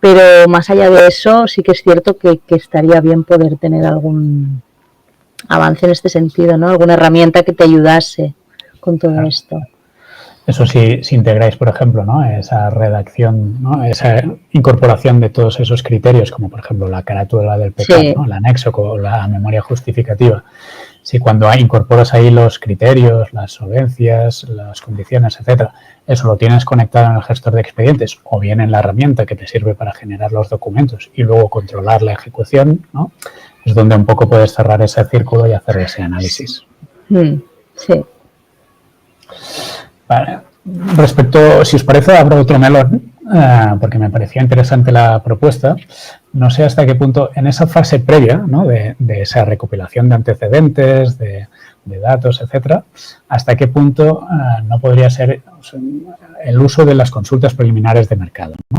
Pero más allá de eso, sí que es cierto que estaría bien poder tener algún avance en este sentido, ¿no? Alguna herramienta que te ayudase con todo esto. Eso sí, si integráis, por ejemplo, ¿no?, esa redacción, ¿no?, esa incorporación de todos esos criterios, como por ejemplo la carátula del pecado, sí, ¿no?, el anexo con la memoria justificativa. Si cuando incorporas ahí los criterios, las solvencias, las condiciones, etcétera, eso lo tienes conectado en el gestor de expedientes o bien en la herramienta que te sirve para generar los documentos y luego controlar la ejecución, ¿no?, es donde un poco puedes cerrar ese círculo y hacer ese análisis. Sí. Vale. Respecto, si os parece, abro otro melón, porque me parecía interesante la propuesta. No sé hasta qué punto, en esa fase previa, ¿no?, de esa recopilación de antecedentes, de datos, etcétera, hasta qué punto no podría ser el uso de las consultas preliminares de mercado, ¿no?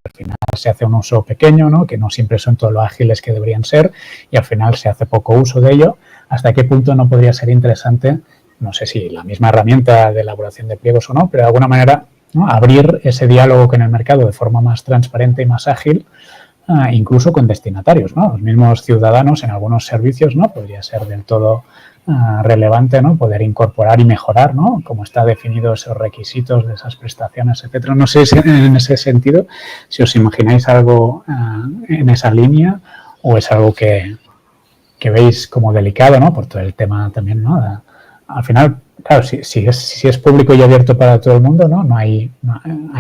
Al final se hace un uso pequeño, ¿no?, que no siempre son todo lo ágiles que deberían ser y al final se hace poco uso de ello. ¿Hasta qué punto no podría ser interesante, no sé si la misma herramienta de elaboración de pliegos o no, pero de alguna manera, ¿no?, abrir ese diálogo con el mercado de forma más transparente y más ágil, incluso con destinatarios, ¿no? Los mismos ciudadanos en algunos servicios, ¿no?, podría ser del todo relevante, ¿no?, poder incorporar y mejorar, ¿no?, cómo está definido esos requisitos de esas prestaciones, etcétera. No sé si en ese sentido, si os imagináis algo en esa línea o es algo que veis como delicado, ¿no?, por todo el tema también, ¿no? Al final, claro, si es público y abierto para todo el mundo, ¿no?, hay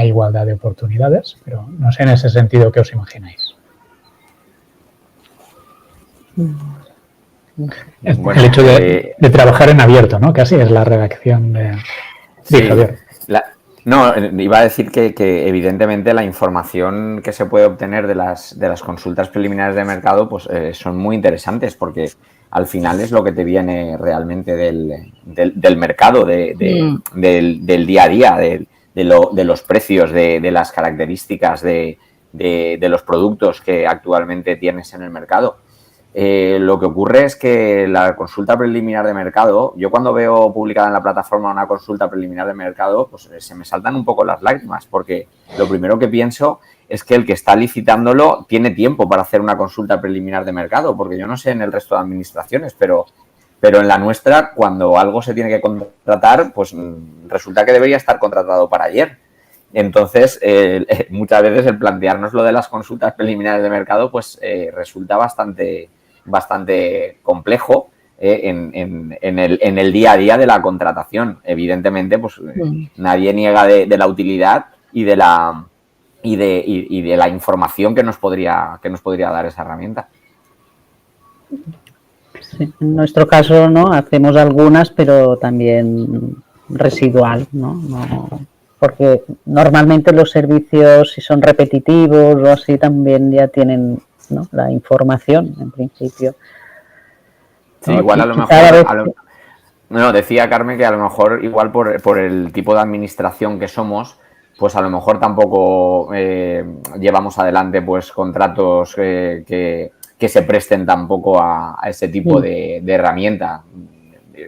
igualdad de oportunidades, pero no sé en ese sentido qué os imagináis. Bueno, el hecho de trabajar en abierto, ¿no?, casi es la redacción de Javier. No, iba a decir que evidentemente la información que se puede obtener de las consultas preliminares de mercado pues son muy interesantes porque al final es lo que te viene realmente del mercado, del día a día, de los precios, de las características de los productos que actualmente tienes en el mercado. Lo que ocurre es que la consulta preliminar de mercado, yo cuando veo publicada en la plataforma una consulta preliminar de mercado, pues se me saltan un poco las lágrimas, porque lo primero que pienso es que el que está licitándolo tiene tiempo para hacer una consulta preliminar de mercado, porque yo no sé en el resto de administraciones, pero en la nuestra, cuando algo se tiene que contratar, pues resulta que debería estar contratado para ayer. Entonces, muchas veces el plantearnos lo de las consultas preliminares de mercado, pues resulta bastante complejo en el día a día de la contratación. Evidentemente, pues nadie niega de la utilidad y de la información que nos podría dar esa herramienta. Sí, en nuestro caso, ¿no?, hacemos algunas, pero también residual, ¿no? Porque normalmente los servicios, si son repetitivos o así, también ya tienen, ¿no?, la información en principio. Sí, ¿no? Igual a lo mejor... No, decía Carmen que a lo mejor igual por el tipo de administración que somos, pues a lo mejor tampoco llevamos adelante pues contratos que se presten tampoco a ese tipo de herramienta.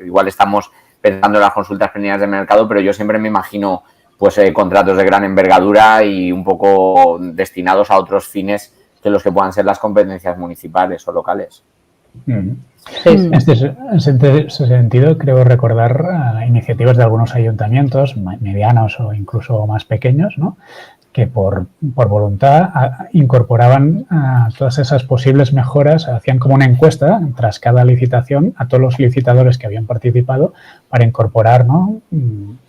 Igual estamos pensando en las consultas preliminares de mercado, pero yo siempre me imagino pues contratos de gran envergadura y un poco destinados a otros fines que los que puedan ser las competencias municipales o locales. Sí, En este sentido, creo recordar iniciativas de algunos ayuntamientos medianos o incluso más pequeños, ¿no?, que por voluntad incorporaban todas esas posibles mejoras, hacían como una encuesta tras cada licitación a todos los licitadores que habían participado para incorporar, ¿no?,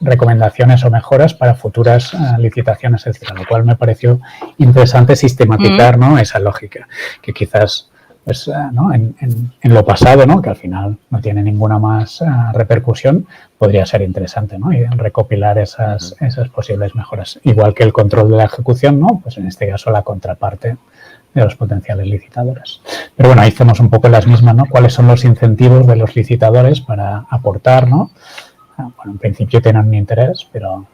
recomendaciones o mejoras para futuras licitaciones, etcétera, lo cual me pareció interesante sistematizar, ¿no?, esa lógica, que quizás pues, ¿no?, en lo pasado, ¿no?, que al final no tiene ninguna más repercusión, podría ser interesante, ¿no?, y recopilar esas posibles mejoras. Igual que el control de la ejecución, ¿no?, pues en este caso la contraparte de los potenciales licitadores. Pero bueno, ahí hacemos un poco las mismas, ¿no?, cuáles son los incentivos de los licitadores para aportar, ¿no? Bueno, en principio tienen un interés, pero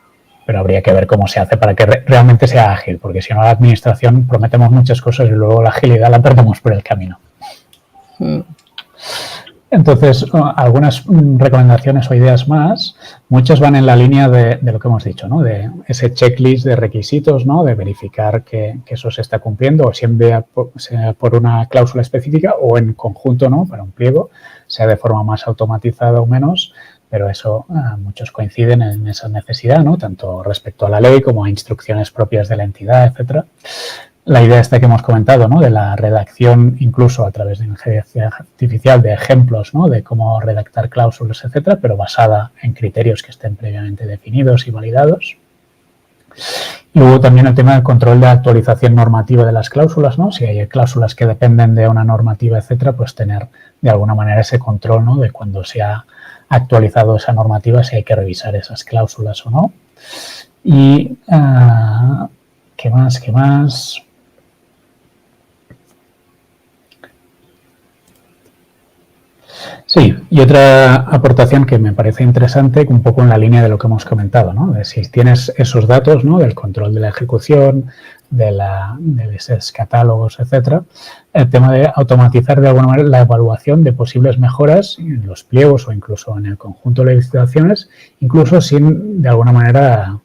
habría que ver cómo se hace para que realmente sea ágil, porque si no, la administración prometemos muchas cosas y luego la agilidad la perdemos por el camino. Entonces, algunas recomendaciones o ideas más, muchas van en la línea de lo que hemos dicho, ¿no?, de ese checklist de requisitos, ¿no?, de verificar que eso se está cumpliendo, o sea por una cláusula específica o en conjunto, ¿no?, para un pliego, sea de forma más automatizada o menos, pero eso muchos coinciden en esa necesidad, ¿no?, tanto respecto a la ley como a instrucciones propias de la entidad, etcétera. La idea esta que hemos comentado, ¿no?, de la redacción incluso a través de inteligencia artificial de ejemplos, ¿no?, de cómo redactar cláusulas, etcétera, pero basada en criterios que estén previamente definidos y validados. Luego también el tema del control de actualización normativa de las cláusulas, ¿no? Si hay cláusulas que dependen de una normativa, etcétera, pues tener de alguna manera ese control, ¿no?, de cuando se ha actualizado esa normativa, si hay que revisar esas cláusulas o no. Y, ¿qué más? Sí, y otra aportación que me parece interesante, un poco en la línea de lo que hemos comentado, ¿no?, de si tienes esos datos, ¿no?, del control de la ejecución, de esos catálogos, etcétera, el tema de automatizar de alguna manera la evaluación de posibles mejoras en los pliegos o incluso en el conjunto de licitaciones, incluso sin de alguna manera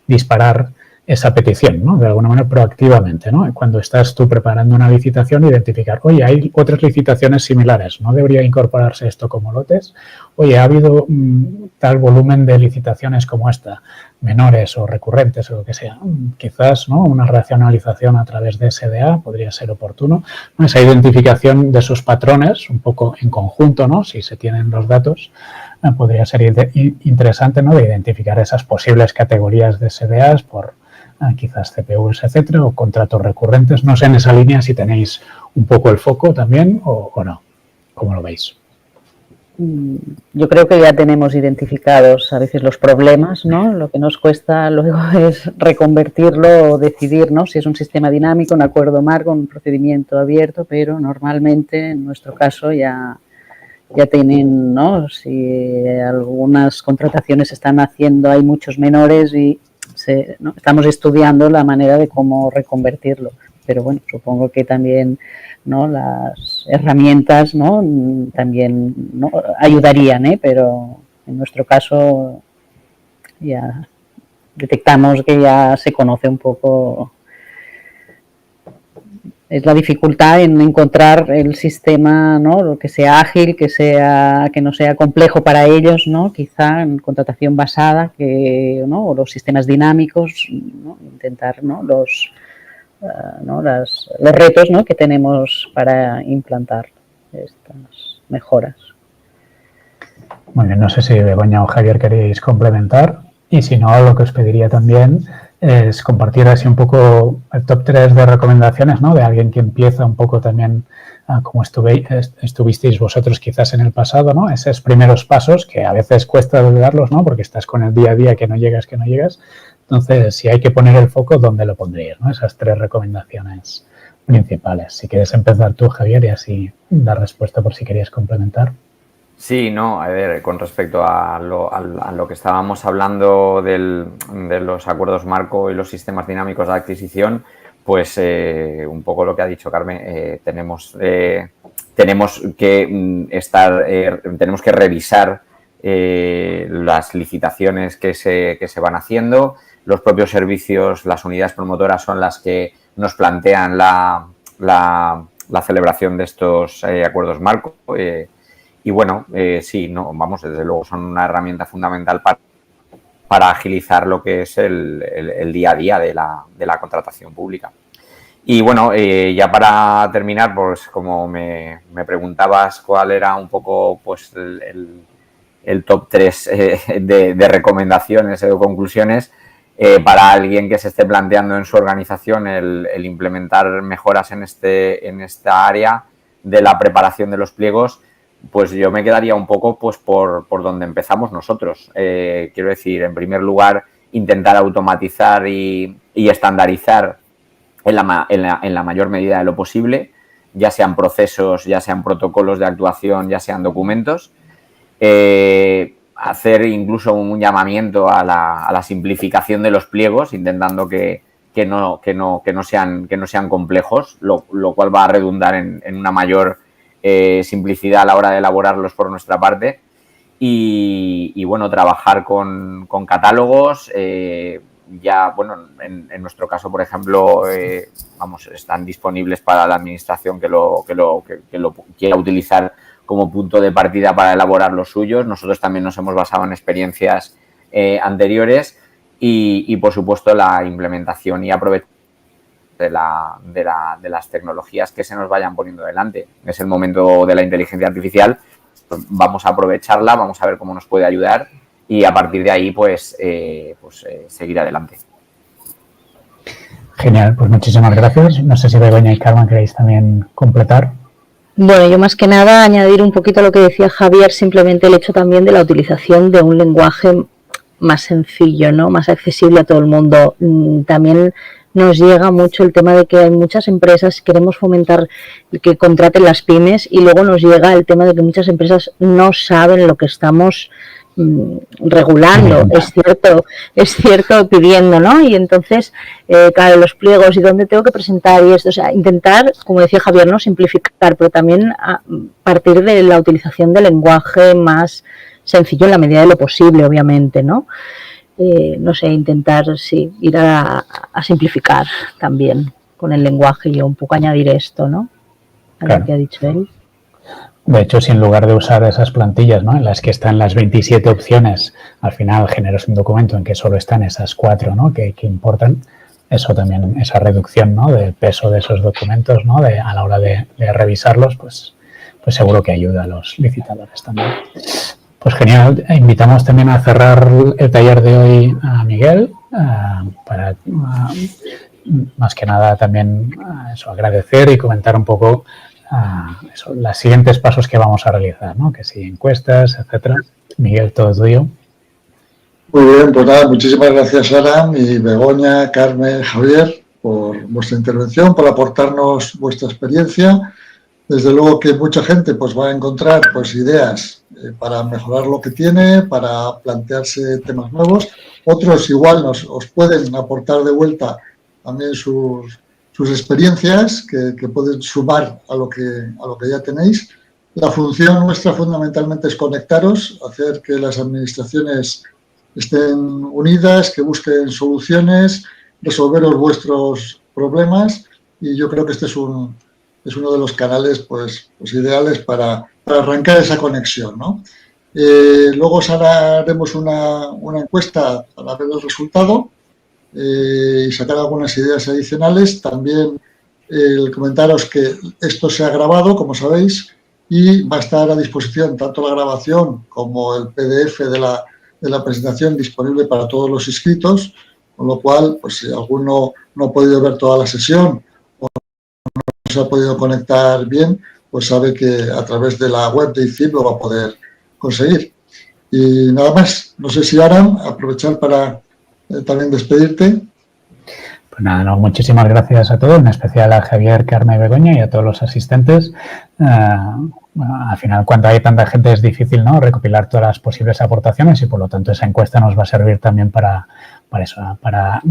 disparar esa petición, ¿no?, de alguna manera proactivamente, ¿no?, cuando estás tú preparando una licitación, identificar, oye, hay otras licitaciones similares, ¿no debería incorporarse esto como lotes? Oye, ha habido tal volumen de licitaciones como esta, menores o recurrentes o lo que sea, quizás, ¿no?, una racionalización a través de SDA podría ser oportuno, ¿no?, esa identificación de esos patrones, un poco en conjunto, ¿no?, si se tienen los datos, podría ser interesante, ¿no?, de identificar esas posibles categorías de SDAs por quizás CPUs, etcétera, o contratos recurrentes. No sé en esa línea si tenéis un poco el foco también o no. ¿Cómo lo veis? Yo creo que ya tenemos identificados a veces los problemas, ¿no? Lo que nos cuesta luego es reconvertirlo o decidir, ¿no?, si es un sistema dinámico, un acuerdo marco, un procedimiento abierto, pero normalmente en nuestro caso ya tienen, ¿no?, si algunas contrataciones se están haciendo, hay muchos menores y ¿no?, estamos estudiando la manera de cómo reconvertirlo, pero bueno, supongo que también, ¿no?, las herramientas, ¿no?, también, ¿no?, ayudarían, pero en nuestro caso ya detectamos que ya se conoce un poco. Es la dificultad en encontrar el sistema, ¿no?, lo que sea ágil, que no sea complejo para ellos, ¿no?, quizá en contratación basada, ¿no?, o los sistemas dinámicos, ¿no?, intentar, ¿no?, los retos, ¿no?, que tenemos para implantar estas mejoras. Muy bien, no sé si Begoña o Javier queréis complementar, y si no, lo que os pediría también es compartir así un poco el top 3 de recomendaciones, ¿no?, de alguien que empieza un poco también como estuvisteis vosotros quizás en el pasado, ¿no?, esos primeros pasos que a veces cuesta darlos, ¿no?, porque estás con el día a día que no llegas. Entonces, si hay que poner el foco, ¿dónde lo pondríais, ¿no? Esas 3 recomendaciones principales. Si quieres empezar tú, Javier, y así dar respuesta por si querías complementar. Sí, no, a ver, con respecto a lo que estábamos hablando de los acuerdos marco y los sistemas dinámicos de adquisición, pues un poco lo que ha dicho Carmen, tenemos que revisar las licitaciones que se van haciendo. Los propios servicios, las unidades promotoras son las que nos plantean la la celebración de estos acuerdos marco. Y bueno, sí, no, vamos, desde luego son una herramienta fundamental para agilizar lo que es el día a día de la contratación pública. Y bueno, ya para terminar, pues como me preguntabas cuál era un poco pues el top 3 de recomendaciones o conclusiones, para alguien que se esté planteando en su organización el implementar mejoras en esta área de la preparación de los pliegos, pues yo me quedaría un poco pues por donde empezamos nosotros. Quiero decir, en primer lugar, intentar automatizar y estandarizar en la mayor medida de lo posible, ya sean procesos, ya sean protocolos de actuación, ya sean documentos. Hacer incluso un llamamiento a la simplificación de los pliegos, intentando que no sean complejos, lo cual va a redundar en una mayor simplicidad a la hora de elaborarlos por nuestra parte. Y bueno, trabajar con catálogos. Ya, bueno, en nuestro caso, por ejemplo, están disponibles para la administración que lo quiera utilizar como punto de partida para elaborar los suyos. Nosotros también nos hemos basado en experiencias anteriores y, por supuesto, la implementación y aprovechación de las tecnologías que se nos vayan poniendo delante. Es el momento de la inteligencia artificial. Vamos a aprovecharla, vamos a ver cómo nos puede ayudar y a partir de ahí, pues seguir adelante. Genial, pues muchísimas gracias. No sé si Begoña y Carmen queréis también completar. Bueno, yo más que nada añadir un poquito a lo que decía Javier, simplemente el hecho también de la utilización de un lenguaje más sencillo, ¿no? Más accesible a todo el mundo. También nos llega mucho el tema de que hay muchas empresas, queremos fomentar que contraten las pymes y luego nos llega el tema de que muchas empresas no saben lo que estamos regulando, es cierto pidiendo, ¿no? Y entonces, claro, los pliegos y dónde tengo que presentar y esto, o sea, intentar, como decía Javier, ¿no? Simplificar, pero también a partir de la utilización del lenguaje más sencillo en la medida de lo posible, obviamente, ¿no? No sé, intentar, sí, ir a simplificar también con el lenguaje y un poco añadir esto, ¿no? A lo que ha dicho él. De hecho, si en lugar de usar esas plantillas, ¿no?, en las que están las 27 opciones, al final generas un documento en que solo están esas 4, ¿no?, que importan, eso también, esa reducción, ¿no?, del peso de esos documentos, ¿no?, a la hora de revisarlos, pues seguro que ayuda a los licitadores también. Pues genial. Invitamos también a cerrar el taller de hoy a Miguel para, más que nada, también agradecer y comentar un poco los siguientes pasos que vamos a realizar, ¿no? Que si encuestas, etcétera. Miguel, todo tuyo. Muy bien, pues nada, muchísimas gracias, Aram y Begoña, Carmen, Javier, por vuestra intervención, por aportarnos vuestra experiencia. Desde luego que mucha gente pues va a encontrar pues ideas para mejorar lo que tiene, para plantearse temas nuevos. Otros igual os pueden aportar de vuelta también sus experiencias que pueden sumar a lo que ya tenéis. La función nuestra fundamentalmente es conectaros, hacer que las administraciones estén unidas, que busquen soluciones, resolveros vuestros problemas y yo creo que este es uno de los canales pues ideales para arrancar esa conexión, ¿no? Luego os haremos una encuesta para ver el resultado y sacar algunas ideas adicionales. También comentaros que esto se ha grabado, como sabéis, y va a estar a disposición tanto la grabación como el PDF de la presentación disponible para todos los inscritos, con lo cual, pues si alguno no ha podido ver toda la sesión o no se ha podido conectar bien, pues sabe que a través de la web de ICIP lo va a poder conseguir. Y nada más, no sé si Aram, aprovechar para también despedirte. Pues nada, no, muchísimas gracias a todos, en especial a Javier, Carmen y Begoña y a todos los asistentes. Bueno, al final, cuando hay tanta gente es difícil, ¿no?, recopilar todas las posibles aportaciones y por lo tanto esa encuesta nos va a servir también para eso, para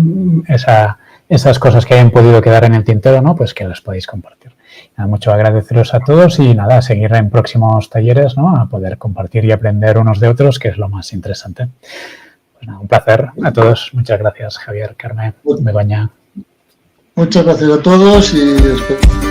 esas cosas que hayan podido quedar en el tintero, ¿no?, pues que las podéis compartir. Nada, mucho agradeceros a todos y nada, a seguir en próximos talleres, ¿no?, a poder compartir y aprender unos de otros, que es lo más interesante. Pues nada, un placer a todos. Muchas gracias, Javier, Carmen, Begoña. Muchas gracias a todos y espero